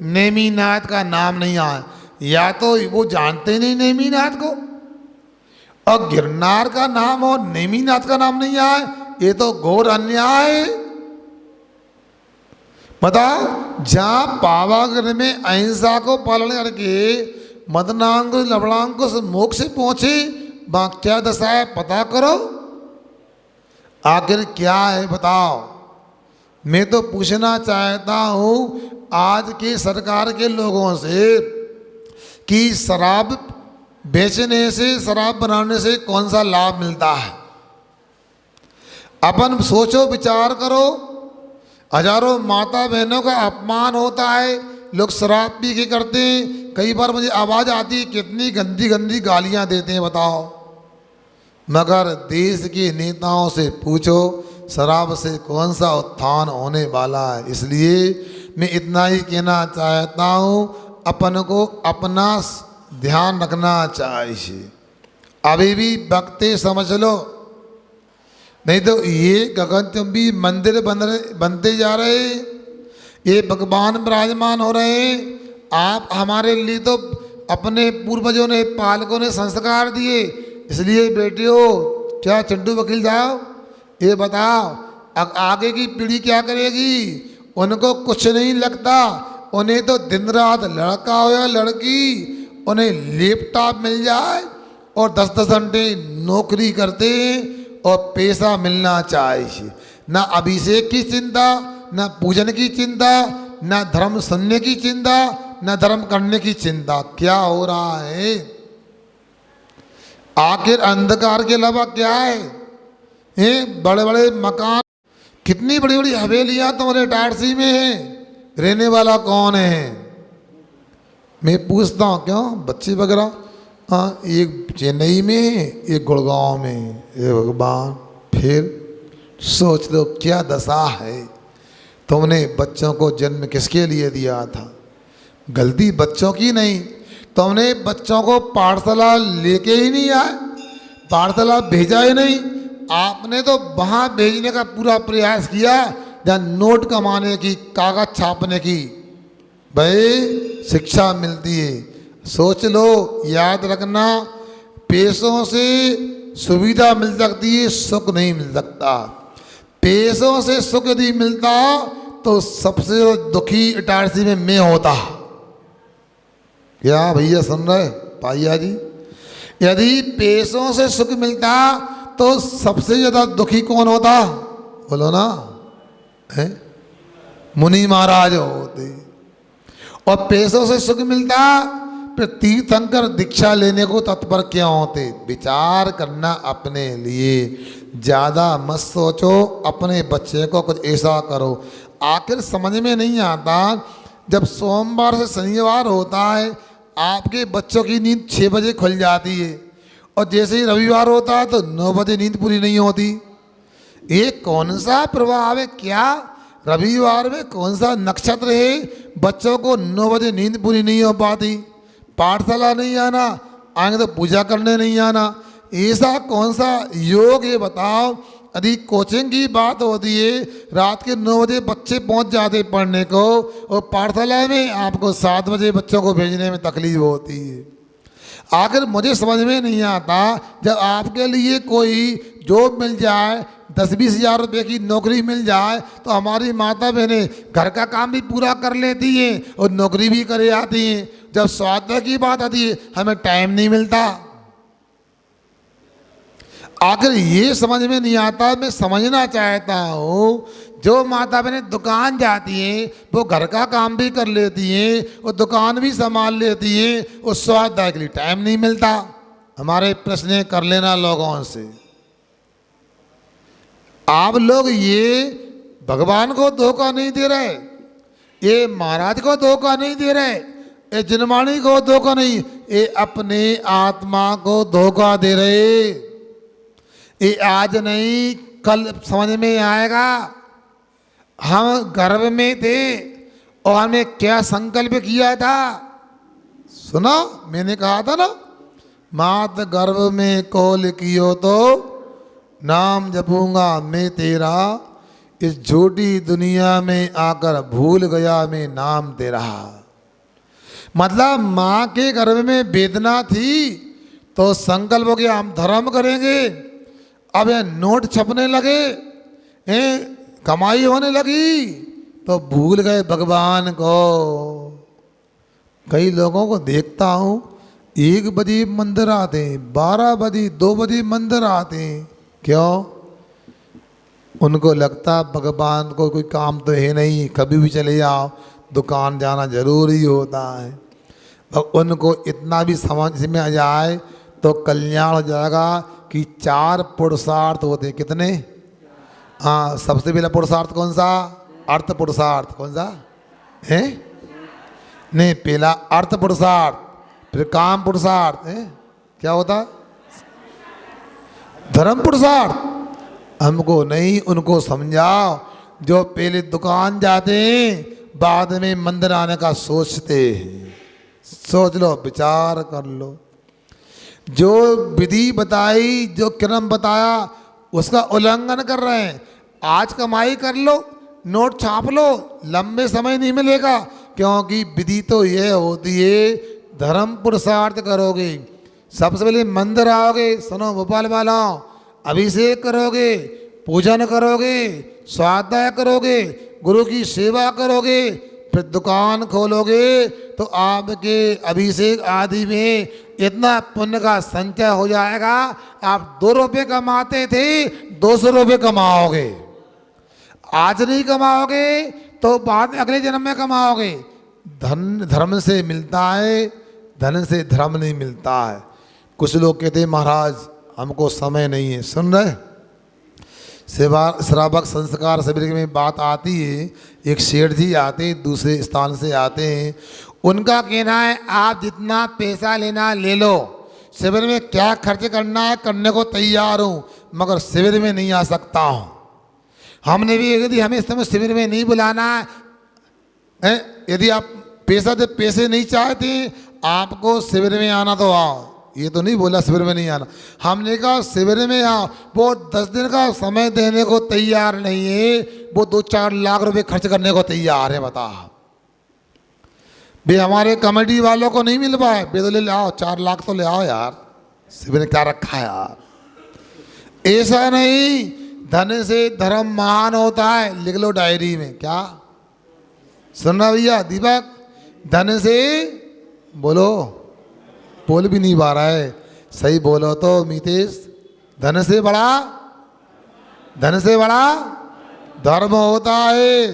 नेमीनाथ का नाम नहीं आया, या तो वो जानते नहीं नेमीनाथ को, और गिरनार का नाम और नेमीनाथ का नाम नहीं आए, ये तो घोर अन्याय है। बताओ, जहाँ पावागढ़ में अहिंसा को पालन करके मदनांकुश लवणांकुश मोक्ष से पहुँचे, वहाँ क्या दशा है पता करो। आखिर क्या है बताओ? मैं तो पूछना चाहता हूँ आज के सरकार के लोगों से कि शराब बेचने से, शराब बनाने से कौन सा लाभ मिलता है? अपन सोचो, विचार करो। हजारों माता बहनों का अपमान होता है, लोग शराब पी के करते हैं। कई बार मुझे आवाज़ आती है, कितनी गंदी गंदी गालियां देते हैं बताओ। मगर देश के नेताओं से पूछो, शराब से कौन सा उत्थान होने वाला है? इसलिए मैं इतना ही कहना चाहता हूँ, अपन को अपना ध्यान रखना चाहिए। अभी भी वक्ते समझ लो, नहीं तो ये गगनचुंबी मंदिर बनते जा रहे, ये भगवान विराजमान हो रहे हैं। आप हमारे लिए तो अपने पूर्वजों ने, पालकों ने संस्कार दिए, इसलिए बेटियों, क्या चंडू वकील साहब ये बताओ, आगे की पीढ़ी क्या करेगी? उनको कुछ नहीं लगता, उन्हें तो दिन रात लड़का हो या लड़की, उन्हें लैपटॉप मिल जाए और 10-10 घंटे नौकरी करते हैं और पैसा मिलना चाहिए। ना अभिषेक की चिंता, ना पूजन की चिंता, ना धर्म सुनने की चिंता, ना धर्म करने की चिंता। क्या हो रहा है? आखिर अंधकार के अलावा क्या है? बड़े बड़े मकान, कितनी बड़ी बड़ी हवेलियां तुम्हारे इटारसी में हैं, रहने वाला कौन है? मैं पूछता हूँ, क्यों बच्चे वगैरह? हाँ, एक चेन्नई में, एक गुड़गांव में। ये भगवान, फिर सोच लो क्या दशा है। तुमने बच्चों को जन्म किसके लिए दिया था? गलती बच्चों की नहीं, तुमने बच्चों को पाठशाला लेके ही नहीं आए, पाठशाला भेजा ही नहीं। आपने तो वहाँ भेजने का पूरा प्रयास किया जहाँ नोट कमाने की, कागज छापने की भाई शिक्षा मिलती है। सोच लो, याद रखना, पैसों से सुविधा मिल सकती है, सुख नहीं मिल सकता। पैसों से सुख यदि मिलता तो सबसे दुखी इटारसी में मैं होता। क्या भैया सुन रहे पाइया जी? यदि पैसों से सुख मिलता तो सबसे ज़्यादा दुखी कौन होता? बोलो ना। है, मुनि महाराज होते। और पैसों से सुख मिलता, फिर तीर्थंकर दीक्षा लेने को तत्पर क्यों होते? विचार करना अपने लिए, ज़्यादा मत सोचो, अपने बच्चे को कुछ ऐसा करो। आखिर समझ में नहीं आता, जब सोमवार से शनिवार होता है आपके बच्चों की नींद 6 बजे खुल जाती है, और जैसे ही रविवार होता है तो 9 बजे नींद पूरी नहीं होती। ये कौन सा प्रभाव है? क्या रविवार में कौन सा नक्षत्र है बच्चों को 9 बजे नींद पूरी नहीं हो पाती? पाठशाला नहीं आना, आएंगे तो पूजा करने नहीं आना, ऐसा कौन सा योग है बताओ? यदि कोचिंग की बात होती है, रात के 9 बजे बच्चे पहुंच जाते पढ़ने को, और पाठशाला में आपको 7 बजे बच्चों को भेजने में तकलीफ होती है। आखिर मुझे समझ में नहीं आता, जब आपके लिए कोई जॉब मिल जाए, 10-20 हज़ार रुपये की नौकरी मिल जाए, तो हमारी माता बहनें घर का काम भी पूरा कर लेती हैं और नौकरी भी करे आती हैं। जब स्वास्थ्य की बात आती है हमें टाइम नहीं मिलता। आखिर ये समझ में नहीं आता। मैं समझना चाहता हूँ, जो माता बहनें दुकान जाती हैं वो घर का काम भी कर लेती हैं और दुकान भी संभाल लेती हैं, और स्वास्थ्य के लिए टाइम नहीं मिलता। हमारे प्रश्न कर लेना लोगों से। आप लोग ये भगवान को धोखा नहीं दे रहे, ये महाराज को धोखा नहीं दे रहे, ये जिनवाणी को धोखा नहीं, ये अपने आत्मा को धोखा दे रहे। ये आज नहीं कल समझ में आएगा। हम गर्भ में थे और हमने क्या संकल्प किया था? सुना, मैंने कहा था ना, मात गर्भ में कौल कियो तो नाम जपूंगा मैं तेरा, इस झूठी दुनिया में आकर भूल गया मैं नाम तेरा। मतलब माँ के गर्भ में वेदना थी तो संकल्प हो गया हम धर्म करेंगे। अब ये नोट छपने लगे, कमाई होने लगी, तो भूल गए भगवान को। कई लोगों को देखता हूँ 1 बजे मंदिर आते हैं, 12 बजे 2 बजे मंदिर आते हैं। क्यों? उनको लगता भगवान को कोई काम तो है नहीं, कभी भी चले जाओ, दुकान जाना जरूरी होता है। तो उनको इतना भी समझ में आ जाए तो कल्याण हो जाएगा कि 4 पुरुषार्थ होते हैं। कितने? हाँ, सबसे पहला पुरुषार्थ कौन सा? अर्थ पुरुषार्थ। कौन सा है? नहीं, पहला अर्थ पुरुषार्थ, फिर काम पुरुषार्थ है। क्या होता? धर्म पुरुषार्थ। हमको नहीं, उनको समझाओ जो पहले दुकान जाते हैं बाद में मंदिर आने का सोचते हैं। सोच लो, विचार कर लो। जो विधि बताई, जो क्रम बताया, उसका उल्लंघन कर रहे हैं। आज कमाई कर लो, नोट छाप लो, लंबे समय नहीं मिलेगा, क्योंकि विधि तो यह होती है धर्म पुरुषार्थ करोगे। सबसे पहले मंदिर आओगे, सुनो भोपाल वालों, अभिषेक करोगे, पूजन करोगे, स्वाध्याय करोगे, गुरु की सेवा करोगे, फिर दुकान खोलोगे, तो आपके अभिषेक आदि में इतना पुण्य का संचय हो जाएगा। आप 2 रुपये कमाते थे, 200 रुपये कमाओगे। आज नहीं कमाओगे तो बाद में अगले जन्म में कमाओगे। धन धर्म से मिलता है, धन से धर्म नहीं मिलता है। कुछ लोग कहते हैं महाराज हमको समय नहीं है। सुन रहे? श्रावक संस्कार शिविर में बात आती है, एक सेठ जी आते दूसरे स्थान से आते हैं, उनका कहना है आप जितना पैसा लेना ले लो, शिविर में क्या खर्च करना है करने को तैयार हूँ, मगर शिविर में नहीं आ सकता हूँ। हमने भी यदि हमें इस समय शिविर में नहीं बुलाना है, यदि आप पैसे नहीं चाहते आपको शिविर में आना तो आओ। ये तो नहीं बोला शिविर में नहीं आना, हमने कहा शिविर में आओ। वो 10 दिन का समय देने को तैयार नहीं है, वो 2-4 लाख रुपए खर्च करने को तैयार है। बता बे, हमारे कमेटी वालों को नहीं मिल पाए, बे तो ले आओ, 4 लाख तो ले आओ यार, शिविर में क्या रखा है यार। ऐसा नहीं, धन से धर्म महान होता है, लिख लो डायरी में। क्या सुनना भैया? दीपक, धन से बोलो, बोल भी नहीं पा रहा है, सही बोलो तो मितेश। धन से बड़ा धर्म होता है।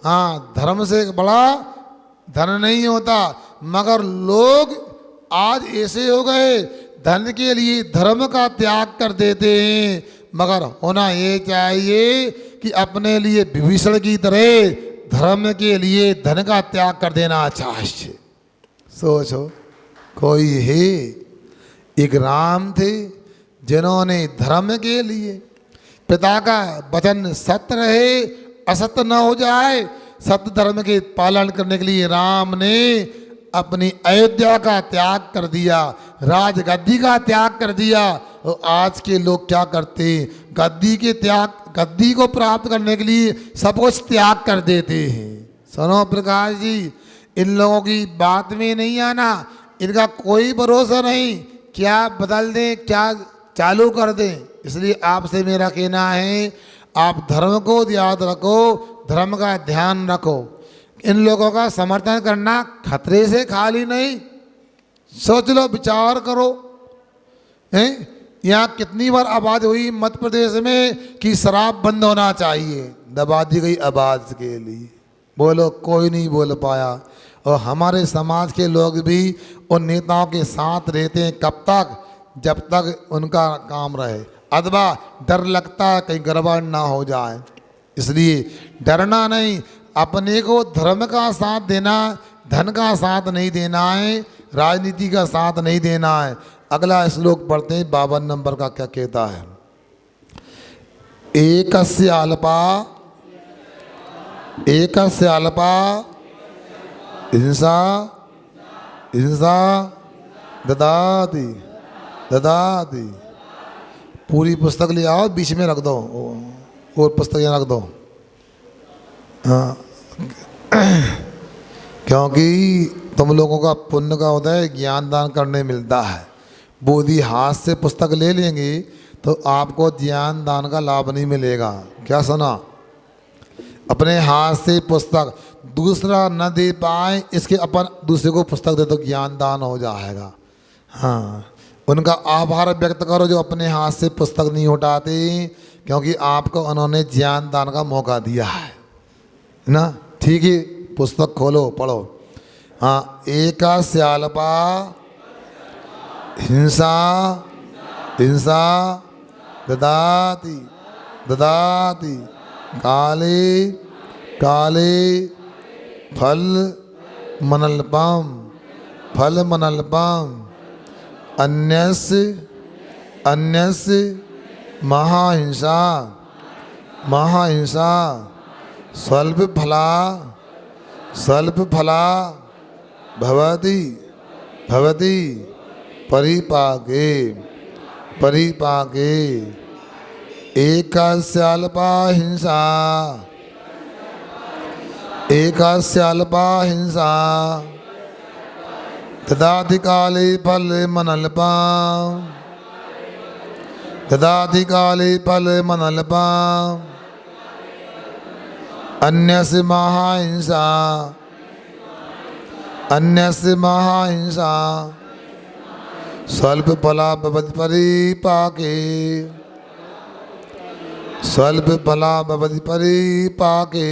हाँ, धर्म से बड़ा धन नहीं होता। मगर लोग आज ऐसे हो गए, धन के लिए धर्म का त्याग कर देते हैं। मगर होना ये चाहिए कि अपने लिए विभीषण की तरह धर्म के लिए धन का त्याग कर देना चाहिए। सोचो, कोई है, एक राम थे जिन्होंने धर्म के लिए, पिता का वचन सत्य रहे, असत्य न हो जाए, सत्य धर्म के पालन करने के लिए राम ने अपनी अयोध्या का त्याग कर दिया, राजगद्दी का त्याग कर दिया। और आज के लोग क्या करते हैं? गद्दी को प्राप्त करने के लिए सब कुछ त्याग कर देते हैं। सुनो प्रकाश जी, इन लोगों की बात में नहीं आना, इनका कोई भरोसा नहीं, क्या बदल दें, क्या चालू कर दें। इसलिए आपसे मेरा कहना है, आप धर्म को याद रखो, धर्म का ध्यान रखो। इन लोगों का समर्थन करना खतरे से खाली नहीं। सोच लो, विचार करो, हैं? यहाँ कितनी बार आवाज हुई मध्य प्रदेश में कि शराब बंद होना चाहिए, दबा दी गई आवाज के लिए। बोलो, कोई नहीं बोल पाया। और हमारे समाज के लोग भी उन नेताओं के साथ रहते हैं। कब तक? जब तक उनका काम रहे, अथवा डर लगता है कहीं गड़बड़ ना हो जाए। इसलिए डरना नहीं, अपने को धर्म का साथ देना, धन का साथ नहीं देना है, राजनीति का साथ नहीं देना है। अगला श्लोक पढ़ते हैं, 52 नंबर का क्या कहता है? एकस्य अल्पा हिंसा हिंसा ददाति ददाति। पूरी पुस्तक ले आओ, बीच में रख दो और पुस्तकें रख दो। हाँ, क्योंकि तुम लोगों का पुण्य का होता है, ज्ञान दान करने मिलता है। बोधी हाथ से पुस्तक ले लेंगे तो आपको ज्ञान दान का लाभ नहीं मिलेगा। क्या सुना? अपने हाथ से पुस्तक दूसरा न दे पाए, इसके अपन दूसरे को पुस्तक दे तो ज्ञान दान हो जाएगा। हाँ, उनका आभार व्यक्त करो जो अपने हाथ से पुस्तक नहीं उठाते, क्योंकि आपको उन्होंने ज्ञान दान का मौका दिया है ना। ठीक है, पुस्तक खोलो, पढ़ो। हाँ, एकस्य अल्पा हिंसा हिंसा ददाति ददाति काले काले फल मनल्पम अन्यस्य महाहिंसा स्वल्प फला भवति परिपाके एकस्य अल्पा हिंसा ददाति काले फल मनल्पम अन्यस्य महाहिंसा स्वल्प फला भवति परिपाके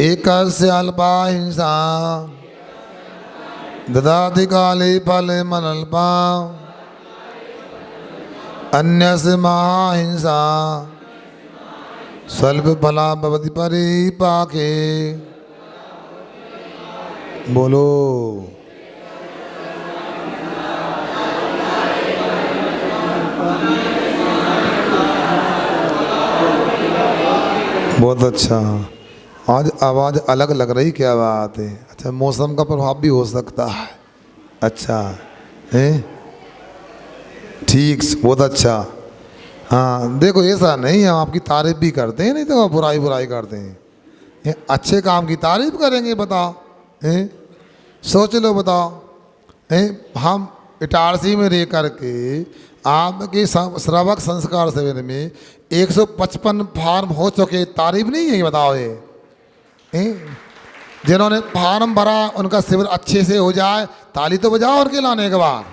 एकस्य अल्पा हिंसा ददाति काले फले मनल्पम अन्यस्य महाहिंसा स्वल्प फला भवति परिपाके। बोलो, बहुत अच्छा। आज आवाज़ अलग लग रही, क्या बात है। अच्छा, मौसम का प्रभाव भी हो सकता है। अच्छा है, ठीक, बहुत अच्छा। हाँ, देखो ऐसा नहीं, हम आपकी तारीफ भी करते हैं, नहीं तो बुराई करते हैं। अच्छे काम की तारीफ करेंगे, बताओ हैं? सोच लो, बताओ हैं? हम इटारसी में रह करके आपके श्रावक संस्कार शिविर में 155 फार्म हो चुके, तारीफ नहीं है? बताओ ये जिन्होंने फार्म भरा उनका शिविर अच्छे से हो जाए, ताली तो बजाओ उनके लाने के बाद।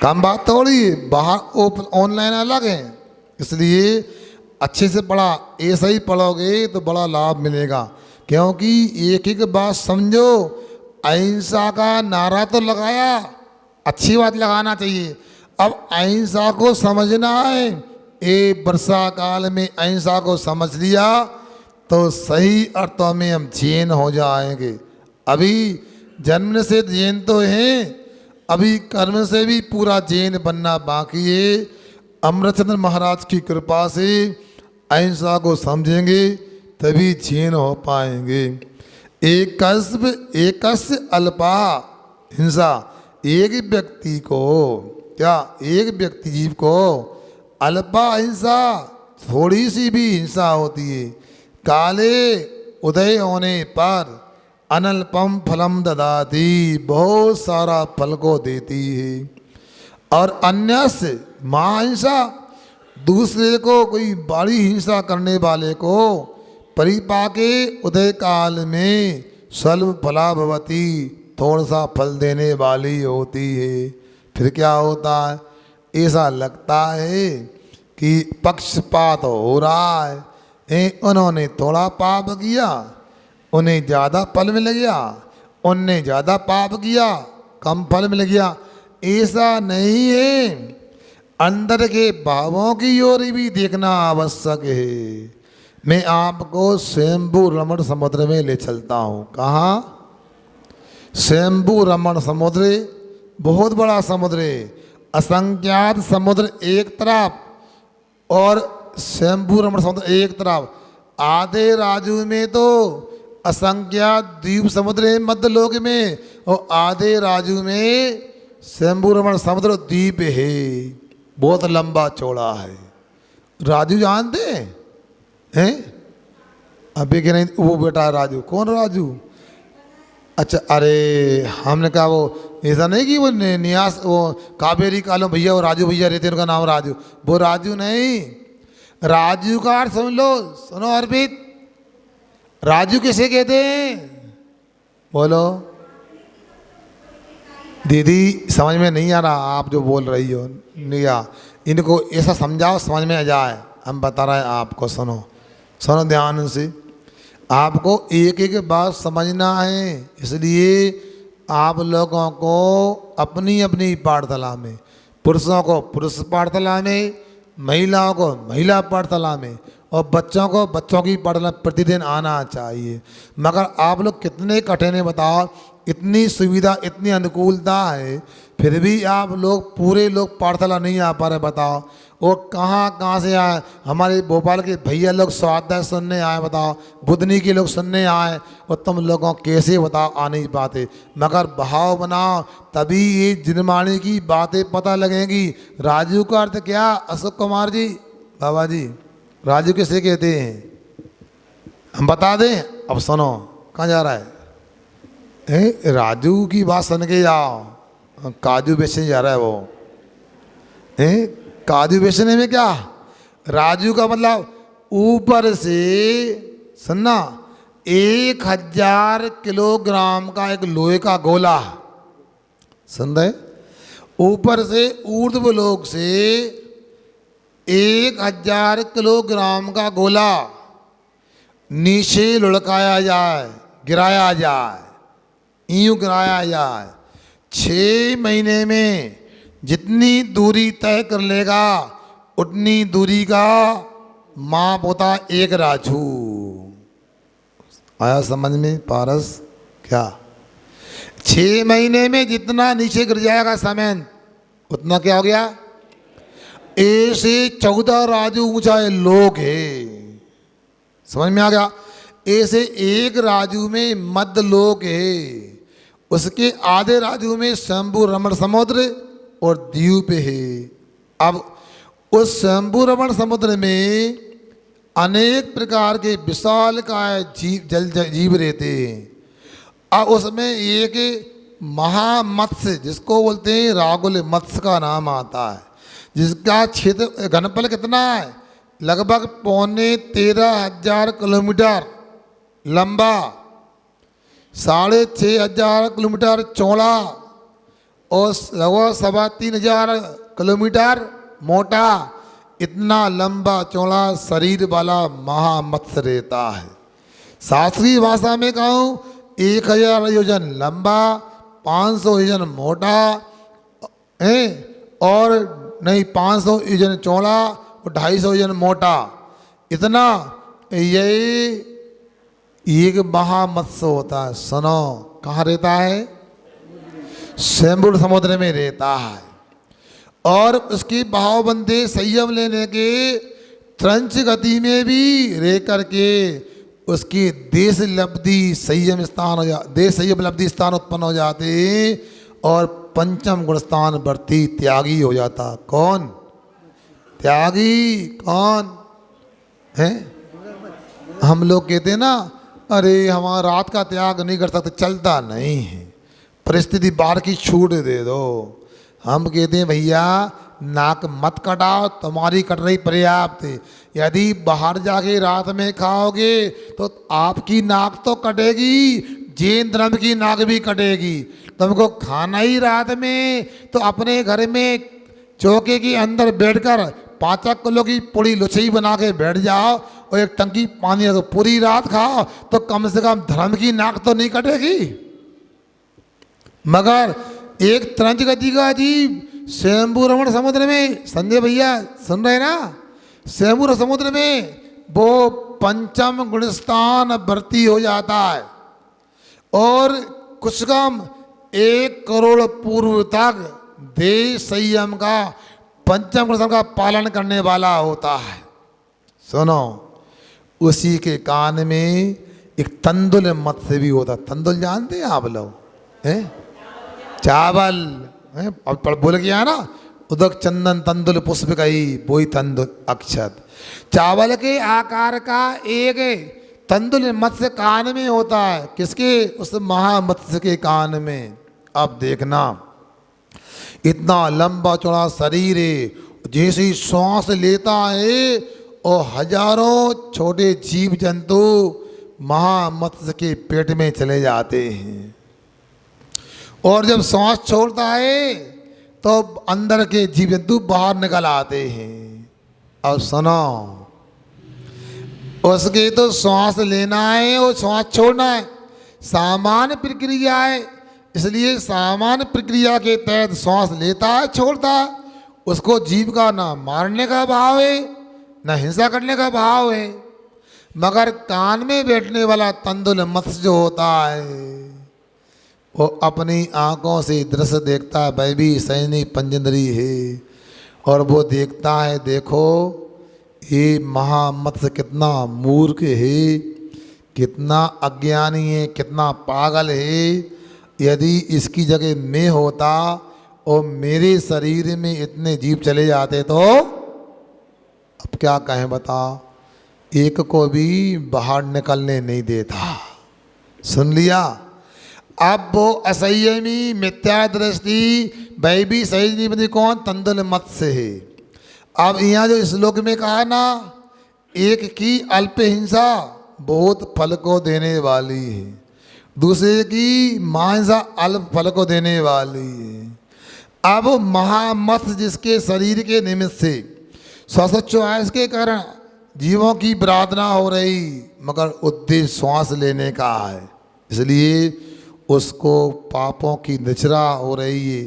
कम बात थोड़ी है, बाहर ऑनलाइन अलग है। इसलिए अच्छे से पढ़ा, ऐसा ही पढ़ोगे तो बड़ा लाभ मिलेगा। क्योंकि एक एक बात समझो, अहिंसा का नारा तो लगाया, अच्छी बात लगाना चाहिए। अब अहिंसा को समझना है, ये वर्षा काल में अहिंसा को समझ लिया तो सही अर्थों में हम जैन हो जाएंगे। अभी जन्म से जैन तो हैं, अभी कर्म से भी पूरा जैन बनना बाकी है। अमृतचंद्र महाराज की कृपा से अहिंसा को समझेंगे तभी जैन हो पाएंगे। एकस्य अल्पा हिंसा, एक व्यक्ति को क्या, एक व्यक्ति जीव को अल्पा हिंसा, थोड़ी सी भी हिंसा होती है। काले उदय होने पर अनल्पम फलम ददाती, बहुत सारा फल को देती है। और अन्य से महाहिंसा, दूसरे को कोई बड़ी हिंसा करने वाले को परिपाके उदय काल में स्वल्प फला भवती, थोड़ा सा फल देने वाली होती है। फिर क्या होता है, ऐसा लगता है कि पक्षपात हो रहा है। उन्होंने थोड़ा पाप किया, उन्हें ज़्यादा फल मिल गया, उनने ज़्यादा पाप किया, कम फल मिल गया। ऐसा नहीं है, अंदर के भावों की ओर भी देखना आवश्यक है। मैं आपको स्वयंभू रमण समुद्र में ले चलता हूँ। कहाँ? स्वयंभू रमण समुद्र बहुत बड़ा समुद्र है। असंख्यात समुद्र एक तरफ और स्वयंभू रमण समुद्र एक तरफ। आधे राजू में तो असंख्यात द्वीप समुद्र है मध्यलोक में, और आधे राजू में स्वयंभू रमण समुद्र द्वीप है, बहुत लंबा चौड़ा है। राजू जानते हैं? अभी के नहीं, वो बेटा राजू। कौन राजू? अच्छा, अरे हमने कहा वो ऐसा नहीं कि वो नियास, वो कावेरी कालो भैया, वो राजू भैया रहते हैं, उनका नाम राजू। वो राजू नहीं, राजू का अर्थ समझ लो। सुनो अर्पित, राजू किसे कहते हैं? बोलो दीदी, समझ में नहीं आ रहा आप जो बोल रही हो। नहीं आ, इनको ऐसा समझाओ समझ में आ जाए। हम बता रहे हैं आपको, सुनो सुनो ध्यान से। आपको एक एक बात समझना है, इसलिए आप लोगों को अपनी अपनी पाठशाला में, पुरुषों को पुरुष पाठशाला में, महिलाओं को महिला पाठशाला में, और बच्चों को बच्चों की पाठशाला प्रतिदिन आना चाहिए। मगर आप लोग कितने कठिन है बताओ, इतनी सुविधा इतनी अनुकूलता है, फिर भी आप लोग पूरे लोग पाठशाला नहीं आ पा रहे। बताओ वो कहाँ से आए? हमारे भोपाल के भैया लोग स्वाध्याय सुनने आए, बताओ बुधनी के लोग सुनने आए, और तुम लोगों कैसे बताओ आ नहीं पाते? मगर भाव बनाओ तभी ये जिनमानी की बातें पता लगेंगी। राजू का अर्थ क्या? अशोक कुमार जी, बाबा जी, राजू किसे कहते हैं? हम बता दें? अब सुनो, कहाँ जा रहा है? राजू की बात सुन के जाओ। काजू बेचने जा रहा है वो। काजू बेचने में क्या, राजू का मतलब ऊपर से सुनना, 1000 किलोग्राम का एक लोहे का गोला, सुन रहे? ऊपर से ऊर्ध्व लोक से 1000 किलोग्राम का गोला नीचे लुढ़काया जाए, गिराया जाए, यूं गिराया जाए। 6 महीने में जितनी दूरी तय कर लेगा उतनी दूरी का माप होता 1 राजू। आया समझ में पारस? क्या 6 महीने में जितना नीचे गिर जाएगा सामान, उतना क्या हो गया? ऐसे 14 राजू ऊंचा लोक है। समझ में आ गया? ऐसे 1 राजू में मध्य लोक है, उसके आधे राजू में शंभु रमण समुद्र और द्वीप है। अब उस शंभु रमण समुद्र में अनेक प्रकार के विशालकाय जीव रहते हैं। अब उसमें एक महामत्स्य, जिसको बोलते हैं रागुल मत्स्य का नाम आता है, जिसका क्षेत्र घनफल कितना है? लगभग 13,500 किलोमीटर लंबा, 6,500 किलोमीटर चौड़ा और लगभग 3,500 किलोमीटर मोटा, इतना लंबा चौड़ा शरीर वाला महामत्स्य रहता है। शास्त्रीय भाषा में कहूँ 1,000 योजन लंबा, 500 योजन मोटा है, और नहीं 500 योजन चौड़ा और 250 योजन मोटा, इतना ये एक महामत्स्य होता है। सुनो, कहाँ रहता है? स्वयंभू समुद्र में रहता है। और उसकी बहावबंदी संयम लेने के त्रंच गति में भी रह करके उसकी देश लब्धि संयम स्थान हो जा देश संयम लब्धि स्थान उत्पन्न हो जाते और पंचम गुण स्थान वर्ती त्यागी हो जाता। कौन त्यागी? कौन है? हम लोग कहते हैं ना, अरे हमारा रात का त्याग नहीं कर सकते, चलता नहीं है, परिस्थिति बाहर की छूट दे दो। हम कहते हैं भैया नाक मत कटाओ, तुम्हारी कट रही पर्याप्त है। यदि बाहर जाके रात में खाओगे तो आपकी नाक तो कटेगी, जैन धर्म की नाक भी कटेगी। तुमको खाना ही रात में तो अपने घर में चौके के अंदर बैठकर 5 किलो की पूरी लुचई बना के बैठ जाओ और एक टंकी पानी रखो, पूरी रात खाओ तो कम से कम धर्म की नाक तो नहीं कटेगी। मगर एक त्रंच गति का जीव स्वयंभू रमण समुद्र में, संजय भैया सुन रहे ना, स्वयंभू समुद्र में वो पंचम गुणस्थान वर्ती हो जाता है और कुछ कम 1 करोड़ पूर्व तक देश संयम का पंचम गुणस्थान का पालन करने वाला होता है। सुनो, उसी के कान में एक तंदुल मत्स्य भी होता। तंदुल जानते हैं आप लोग? हैं? चावल है, अब बोल गया ना, उदक चंदन तंदुल पुष्प कही, वही तंदुल अक्षत। चावल के आकार का एक तंदुल मत्स्य कान में होता है। किसके? उस महामत्स्य के कान में। अब देखना, इतना लंबा चौड़ा शरीर है, जैसे ही श्वास लेता है और हजारों छोटे जीव जंतु महामत्स्य के पेट में चले जाते हैं। और जब सांस छोड़ता है तो अंदर के जीव जंतु बाहर निकल आते हैं। और सुनो, उसके तो श्वास लेना है और श्वास छोड़ना है, सामान्य प्रक्रिया है। इसलिए सामान्य प्रक्रिया के तहत श्वास लेता है, छोड़ता है। उसको जीव का ना मारने का भाव है ना हिंसा करने का भाव है। मगर कान में बैठने वाला तंदुल मत्स्य जो होता है वो अपनी आँखों से दृश्य देखता है। वह भी सैनी पंजेंद्री है और वो देखता है, देखो ये महामत्स्य कितना मूर्ख है, कितना अज्ञानी है, कितना पागल है। यदि इसकी जगह मैं होता और मेरे शरीर में इतने जीव चले जाते तो अब क्या कहें बता, एक को भी बाहर निकलने नहीं देता। सुन लिया? अब वो असंयमी मिथ्या दृष्टि वह भी सही नहीं बनी। कौन? तंदुल मत्स्य है। अब यहाँ जो श्लोक में कहा ना, एक की अल्प हिंसा बहुत फल को देने वाली है, दूसरे की महाहिंसा अल्प फल को देने वाली है। अब महामत्स्य जिसके शरीर के निमित्त से श्वासोच्छ्वास के कारण जीवों की प्रार्थना हो रही, मगर उद्देश्य श्वास लेने का है, इसलिए उसको पापों की निचरा हो रही है,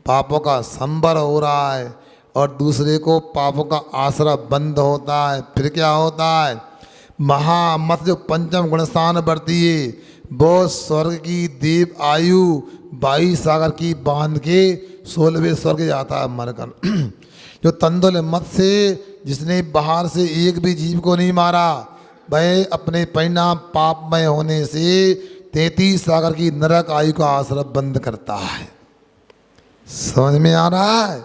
पापों का संबर हो रहा है और दूसरे को पापों का आसरा बंद होता है। फिर क्या होता है? महामत्स्य जो पंचम गुणस्थान बढ़ती है वो स्वर्ग की देव आयु 22 सागर की बांध के 16वें स्वर्ग जाता है मरकर। जो तंदुल मत्स्य जिसने बाहर से एक भी जीव को नहीं मारा, वह अपने परिणाम पापमय होने से 33 सागर की नरक आयु का आश्रय बंद करता है। समझ में आ रहा है?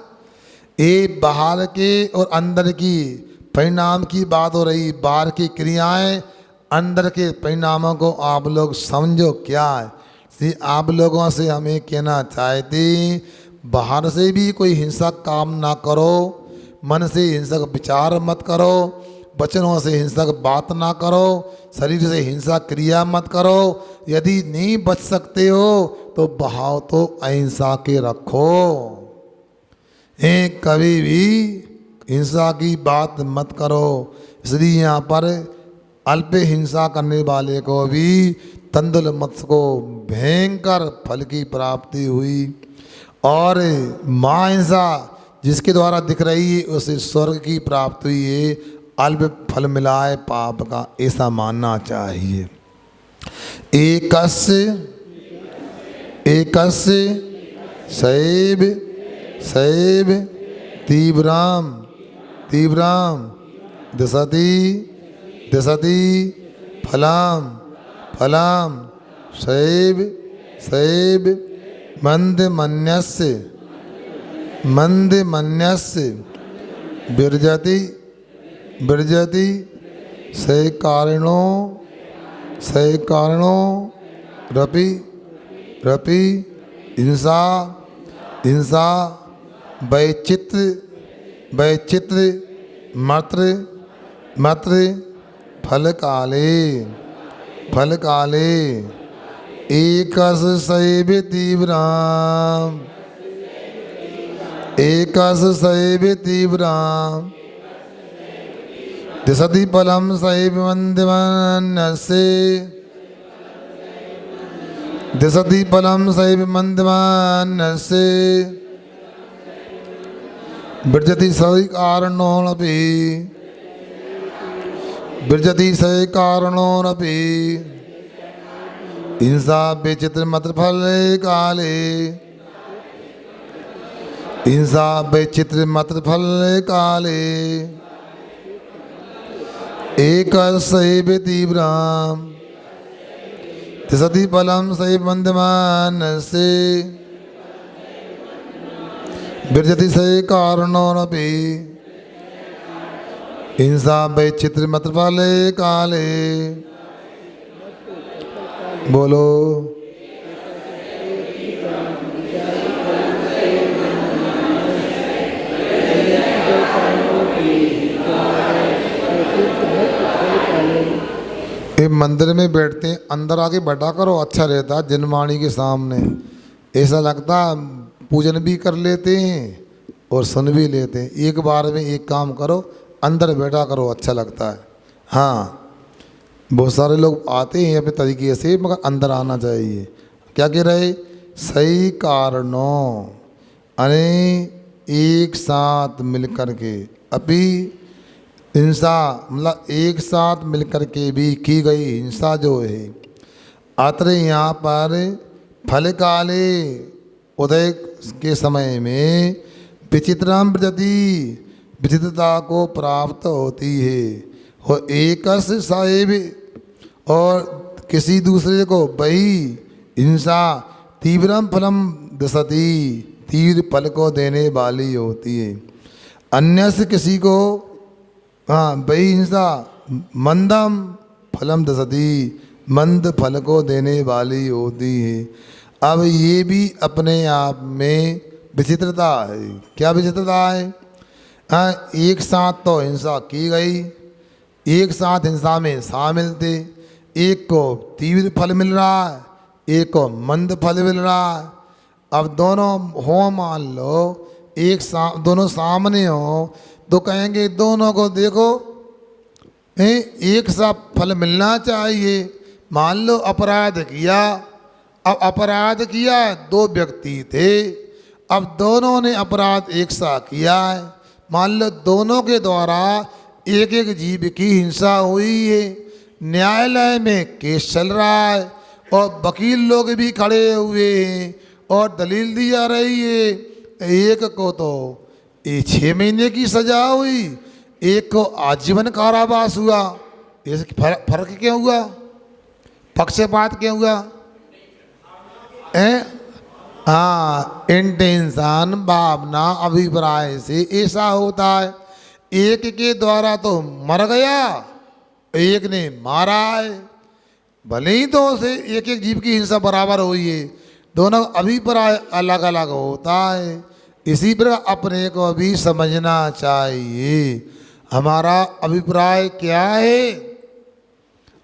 ये बाहर के और अंदर की परिणाम की बात हो रही। बाहर की क्रियाएं, अंदर के परिणामों को आप लोग समझो क्या है। इसलिए आप लोगों से हमें कहना चाहते, बाहर से भी कोई हिंसक काम ना करो, मन से हिंसक विचार मत करो, वचनों से हिंसक बात ना करो, शरीर से हिंसा क्रिया मत करो। यदि नहीं बच सकते हो तो बहाव तो अहिंसा के रखो। कभी भी हिंसा की बात मत करो। इसलिए यहाँ पर अल्प हिंसा करने वाले को भी तंदुल मत्स्य को भयंकर फल की प्राप्ति हुई, और मां हिंसा जिसके द्वारा दिख रही है उसे स्वर्ग की प्राप्ति हुई है, अल्प फल मिला है पाप का, ऐसा मानना चाहिए। एकस्य सैव सैव तीव्राम दिशति फलाम सैव मंद मन्यस्य विरजति सैकारणो रपि हिंसा वैचित्र मत्र फल काले एकस सैव तीव्राम दिशति फलम सैव मंदमानस्य विरजति सैकारणोरपि हिंसा विचित्र मत्र फल काले एकस्यैव तीव्राम दिशति फलम सैव मंदमानस्य विरजति सैकारणोरपि हिंसा वैचित्र मत्र फल काले। बोलो ये मंदिर में बैठते हैं, अंदर आके बैठा करो, अच्छा रहता जनवाणी के सामने। ऐसा लगता पूजन भी कर लेते हैं और सुन भी लेते हैं। एक बार में एक काम करो, अंदर बैठा करो, अच्छा लगता है। हाँ, बहुत सारे लोग आते हैं अपने तरीके से, मगर अंदर आना चाहिए। क्या कह रहे? सही कारणों, अने एक साथ मिलकर के अभी हिंसा, मतलब एक साथ मिलकर के भी की गई हिंसा जो है, अत्र यहाँ पर फल काले उदय के समय में विचित्रम प्रति विचित्रता को प्राप्त होती है। और एकस साहेब, और किसी दूसरे को वही हिंसा तीव्रम फलम दसती, तीव्र फल को देने वाली होती है। अन्य से किसी को वही हिंसा मंदम फलम दसती, मंद फल को देने वाली होती है। अब ये भी अपने आप में विचित्रता है। क्या विचित्रता है? एक साथ तो हिंसा की गई, एक साथ हिंसा में शामिल थे, एक को तीव्र फल मिल रहा है, एक को मंद फल मिल रहा है। अब दोनों हो, मान लो दोनों सामने हो, तो कहेंगे दोनों को देखो एक सा फल मिलना चाहिए। मान लो अपराध किया, अब अपराध किया, दो व्यक्ति थे, अब दोनों ने अपराध एक सा किया है। मान लो दोनों के द्वारा एक एक जीव की हिंसा हुई है, न्यायालय में केस चल रहा है और वकील लोग भी खड़े हुए हैं और दलील दी जा रही है। एक को तो 6 महीने की सजा हुई, एक को आजीवन कारावास हुआ। ये फर्क क्यों हुआ? पक्षपात क्यों हुआ? हाँ, इंटेंशन, भावना, अभिप्राय से ऐसा होता है। एक के द्वारा तो मर गया, एक ने मारा है। भले ही तो से एक एक जीव की हिंसा बराबर हुई है, दोनों अभिप्राय अलग अलग होता है। इसी पर अपने को भी समझना चाहिए, हमारा अभिप्राय क्या है।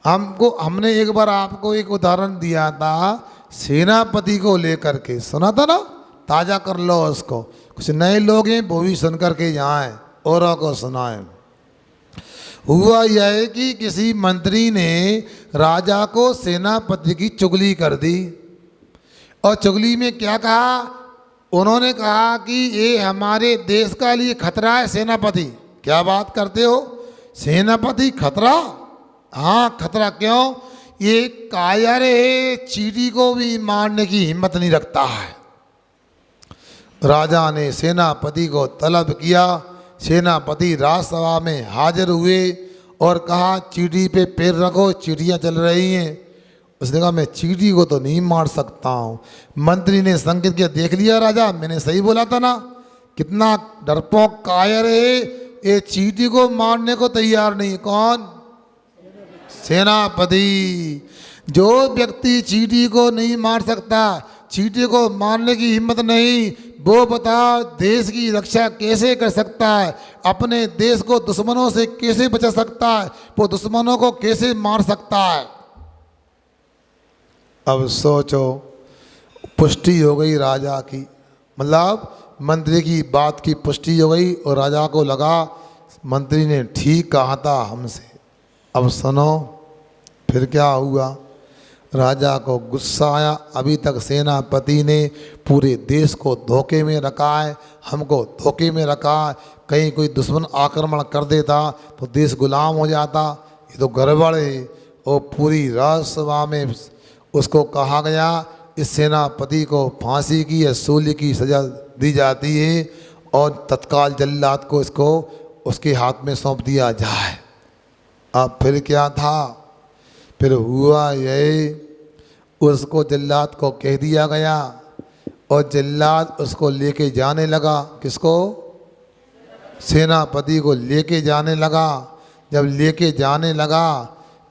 हमने एक बार आपको एक उदाहरण दिया था, सेनापति को लेकर के, सुना था ना, ताज़ा कर लो उसको, कुछ नए लोग हैं वो भी सुन करके जाएं, औरों को सुनाएं। हुआ यह है कि किसी मंत्री ने राजा को सेनापति की चुगली कर दी, और चुगली में क्या कहा, उन्होंने कहा कि ये हमारे देश का लिए खतरा है सेनापति। क्या बात करते हो, सेनापति खतरा? हाँ खतरा। क्यों? ये कायर है, चींटी को भी मारने की हिम्मत नहीं रखता है। राजा ने सेनापति को तलब किया। सेनापति राजसभा में हाजिर हुए और कहा चींटी पे पैर रखो, चींटियाँ चल रही हैं। उसने कहा मैं चींटी को तो नहीं मार सकता हूँ। मंत्री ने संकेत किया, देख लिया राजा, मैंने सही बोला था ना, कितना डरपोक कायर है, ये चींटी को मारने को तैयार नहीं। कौन? सेनापति। जो व्यक्ति चींटी को नहीं मार सकता, चींटी को मारने की हिम्मत नहीं, वो बता देश की रक्षा कैसे कर सकता है, अपने देश को दुश्मनों से कैसे बचा सकता है, वो दुश्मनों को कैसे मार सकता है। अब सोचो, पुष्टि हो गई राजा की, मतलब मंत्री की बात की पुष्टि हो गई और राजा को लगा मंत्री ने ठीक कहा था हमसे। अब सुनो फिर क्या हुआ। राजा को गुस्सा आया, अभी तक सेनापति ने पूरे देश को धोखे में रखा है, हमको धोखे में रखा है, कहीं कोई दुश्मन आक्रमण कर देता तो देश गुलाम हो जाता, ये तो गड़बड़ है। और पूरी राज्यसभा में उसको कहा गया इस सेनापति को फांसी की या सूली की सज़ा दी जाती है और तत्काल जल्लाद को इसको उसके हाथ में सौंप दिया जाए। अब फिर क्या था, फिर हुआ यही, उसको जल्लाद को कह दिया गया और जल्लाद उसको लेके जाने लगा। किसको? सेनापति को लेके जाने लगा। जब लेके जाने लगा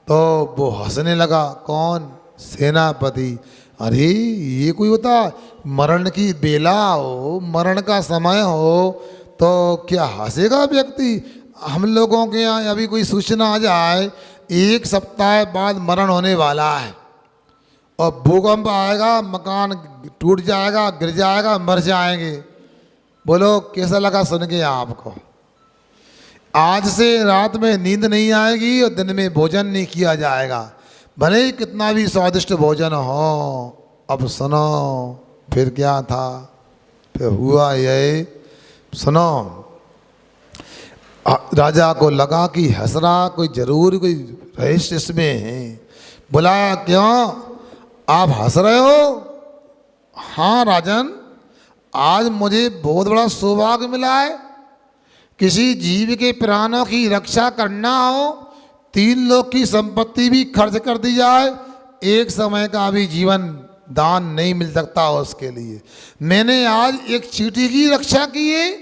तो वो हंसने लगा। कौन? सेनापति। अरे ये कोई होता, मरण की बेला हो, मरण का समय हो तो क्या हंसेगा व्यक्ति? हम लोगों के यहाँ अभी कोई सूचना आ जाए 1 सप्ताह बाद मरण होने वाला है और भूकंप आएगा, मकान टूट जाएगा, गिर जाएगा, मर जाएंगे, बोलो कैसा लगा सुन के आपको? आज से रात में नींद नहीं आएगी और दिन में भोजन नहीं किया जाएगा, भले ही कितना भी स्वादिष्ट भोजन हो। अब सुनो फिर क्या था, फिर हुआ यही, सुनो, राजा को लगा कि हंसरा कोई जरूर कोई रहस्य इसमें है। बुलाया, क्यों आप हंस रहे हो? हाँ राजन, आज मुझे बहुत बड़ा सौभाग्य मिला है, किसी जीव के प्राणों की रक्षा करना हो, 3 लोग की संपत्ति भी खर्च कर दी जाए, एक समय का भी जीवन दान नहीं मिल सकता उसके लिए। मैंने आज एक चींटी की रक्षा की है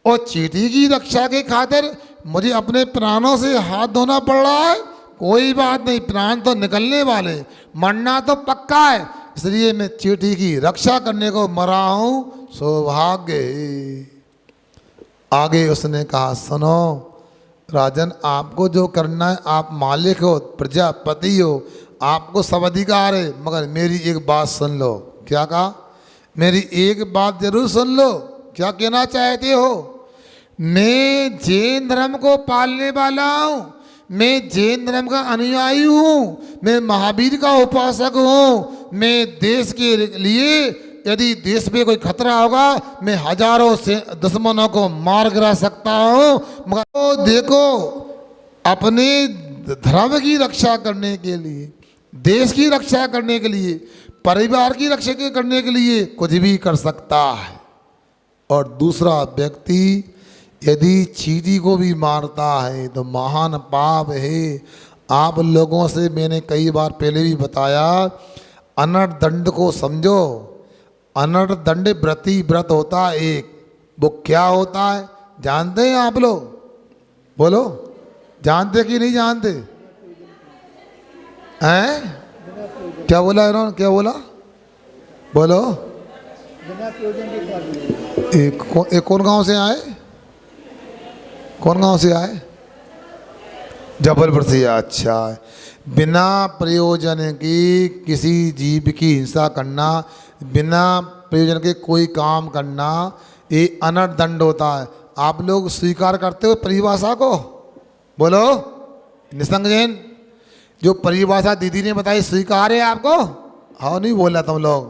और चींटी की रक्षा के खातिर मुझे अपने प्राणों से हाथ धोना पड़ रहा है। कोई बात नहीं, प्राण तो निकलने वाले, मरना तो पक्का है, इसलिए मैं चींटी की रक्षा करने को मरा हूँ, सौभाग्य। आगे उसने कहा, सुनो राजन, आपको जो करना है, आप मालिक हो, प्रजापति हो, आपको सब अधिकार है, मगर मेरी एक बात सुन लो। क्या कहा? मेरी एक बात जरूर सुन लो। क्या कहना चाहते हो? मैं जैन धर्म को पालने वाला हूँ, मैं जैन धर्म का अनुयायी हूँ, मैं महावीर का उपासक हूँ, मैं देश के लिए यदि देश पे कोई खतरा होगा मैं हजारों से दुश्मनों को मार गिरा सकता हूँ। मगर तो देखो, अपने धर्म की रक्षा करने के लिए, देश की रक्षा करने के लिए, परिवार की रक्षा करने के लिए कुछ भी कर सकता है। और दूसरा व्यक्ति यदि चींटी को भी मारता है तो महान पाप है। आप लोगों से मैंने कई बार पहले भी बताया, अनर्थ दंड को समझो। अनर्थ दंड व्रत होता है एक, वो क्या होता है जानते हैं आप लोग? बोलो, जानते कि नहीं जानते? हैं? क्या बोला इन्होंने, क्या बोला? बोलो। एक कौन गांव से आए? कौन गांव से आए? जबलपुर से। अच्छा, बिना प्रयोजन की किसी जीव की हिंसा करना, बिना प्रयोजन के कोई काम करना, ये अनर्थ दंड होता है। आप लोग स्वीकार करते हो परिभाषा को? बोलो निसंग जैन, जो परिभाषा दीदी ने बताई स्वीकार है आपको? हाँ नहीं बोला तुम लोग,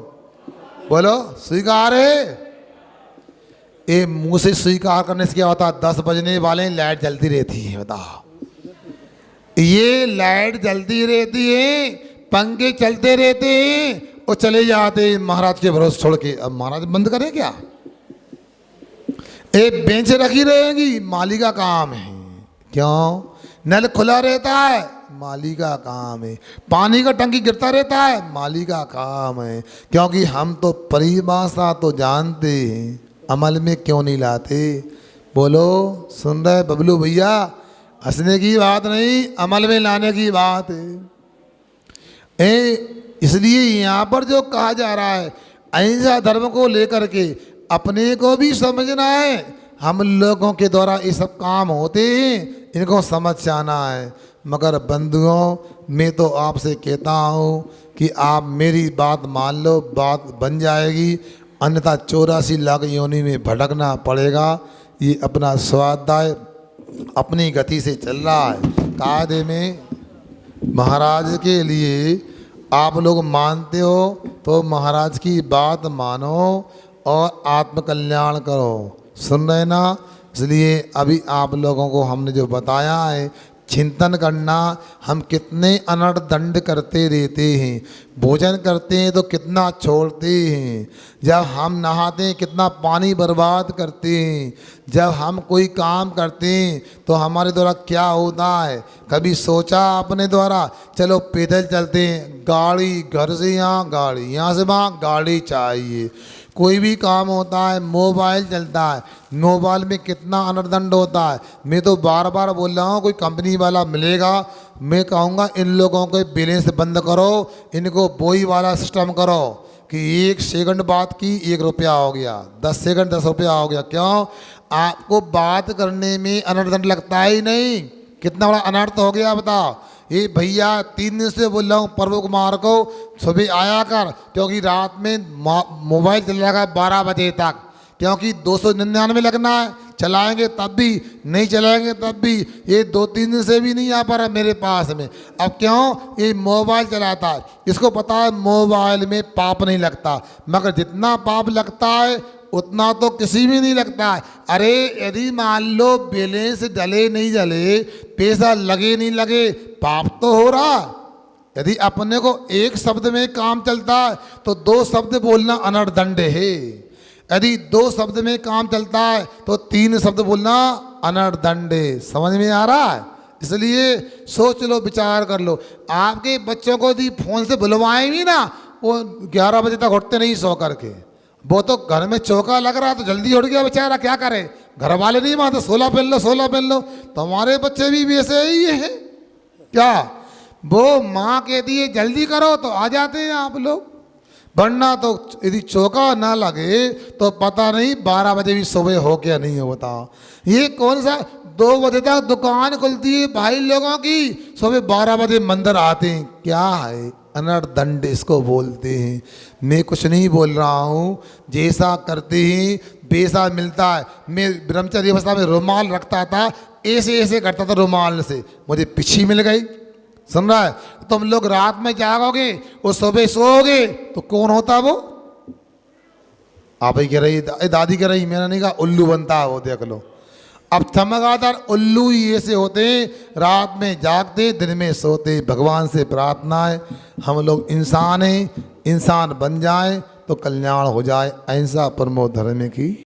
बोलो स्वीकार है। ये मुंह से स्वीकार करने से क्या होता? 10 बजने वाले लाइट जलती रहती है, बताओ। ये लाइट जलती रहती है, पंखे चलते रहते हैं और चले जाते हैं महाराज के भरोसे छोड़ के। अब महाराज बंद करें क्या? एक बेंच रखी रहेगी, माली का काम है। क्यों? नल खुला रहता है, माली का काम है। पानी का टंकी गिरता रहता है, माली का काम है। क्योंकि हम तो परिभाषा तो जानते हैं, अमल में क्यों नहीं लाते? बोलो सुन रहे बबलू भैया, हंसने की बात नहीं, अमल में लाने की बात है। इसलिए यहाँ पर जो कहा जा रहा है, अहिंसा धर्म को लेकर के अपने को भी समझना है। हम लोगों के द्वारा ये सब काम होते हैं, इनको समझ जाना है। मगर बंधुओं, मैं तो आपसे कहता हूँ कि आप मेरी बात मान लो, बात बन जाएगी, अन्यथा 84 लाख योनि में भटकना पड़ेगा। ये अपना स्वाध्याय अपनी गति से चल रहा है। कायदे में महाराज के लिए आप लोग मानते हो तो महाराज की बात मानो और आत्मकल्याण करो। सुन रहे ना? इसलिए अभी आप लोगों को हमने जो बताया है, चिंतन करना, हम कितने अनर्थ दंड करते रहते हैं। भोजन करते हैं तो कितना छोड़ते हैं, जब हम नहाते हैं कितना पानी बर्बाद करते हैं, जब हम कोई काम करते हैं तो हमारे द्वारा क्या होता है? कभी सोचा अपने द्वारा? चलो पैदल चलते हैं, गाड़ी घर से यहाँ, गाड़ी यहाँ से वहाँ, गाड़ी चाहिए। कोई भी काम होता है, मोबाइल चलता है, मोबाइल में कितना अनर्दंड होता है। मैं तो बार बार बोल रहा हूँ, कोई कंपनी वाला मिलेगा, मैं कहूँगा इन लोगों के बैलेंस बंद करो, इनको बोई वाला सिस्टम करो कि 1 सेकंड बात की 1 रुपया हो गया, 10 सेकंड 10 रुपया हो गया। क्यों? आपको बात करने में अनर्दंड लगता ही नहीं। कितना बड़ा अनर्थ हो गया बताओ। ये भैया 3 दिन से बोल रहा हूँ प्रभु कुमार को, सुबह आया कर, क्योंकि रात में मोबाइल चलेगा 12 बजे तक, क्योंकि 299 लगना है। चलाएंगे तब भी, नहीं चलाएंगे तब भी। ये 2-3 दिन से भी नहीं आ पा रहा मेरे पास में। अब क्यों? ये मोबाइल चलाता है, इसको पता है मोबाइल में पाप नहीं लगता, मगर जितना पाप लगता है उतना तो किसी भी नहीं लगता है। अरे यदि मान लो बैलेंस जले नहीं जले, पैसा लगे नहीं लगे, पाप तो हो रहा। यदि अपने को एक शब्द में काम चलता है तो 2 शब्द बोलना अनर्थ दंड है। यदि 2 शब्द में काम चलता है तो 3 शब्द बोलना अनर्थ दंड है। समझ में आ रहा है? इसलिए सोच लो, विचार कर लो। आपके बच्चों को यदि फोन से बुलवाएं भी ना, वो 11 बजे तक उठते नहीं सो करके। वो तो घर में चौका लग रहा तो जल्दी उठ गया बेचारा, क्या करे? घर वाले नहीं मानते, 16 पहन लो 16 पहन लो। तुम्हारे बच्चे भी वैसे ही हैं क्या? वो माँ कहती है जल्दी करो तो आ जाते हैं आप लोग, वरना तो यदि चौका ना लगे तो पता नहीं 12 बजे भी सुबह हो क्या नहीं हो। बताओ ये कौन सा 2 बजे तक दुकान खुलती है भाई लोगों की, सुबह 12 बजे मंदिर आते हैं। क्या है? अनर्थ दंड इसको बोलते हैं। मैं कुछ नहीं बोल रहा हूँ, जैसा करते हैं वैसा मिलता है। मैं ब्रह्मचर्य अवस्था में रुमाल रखता था, ऐसे ऐसे करता था रुमाल से, मुझे पिछी मिल गई। सुन रहा है? तुम लोग रात में जागोगे और सुबह सोओगे तो कौन होता वो? आप ही कह रही, दादी कह रही, मैंने नहीं कहा। उल्लू बनता है वो, देख लो। अब चमगादड़ उल्लू ही ऐसे होते हैं, रात में जागते दिन में सोते। भगवान से प्रार्थना है हम लोग इंसान हैं, इंसान बन जाएं तो कल्याण हो जाए। अहिंसा परमो धर्म की।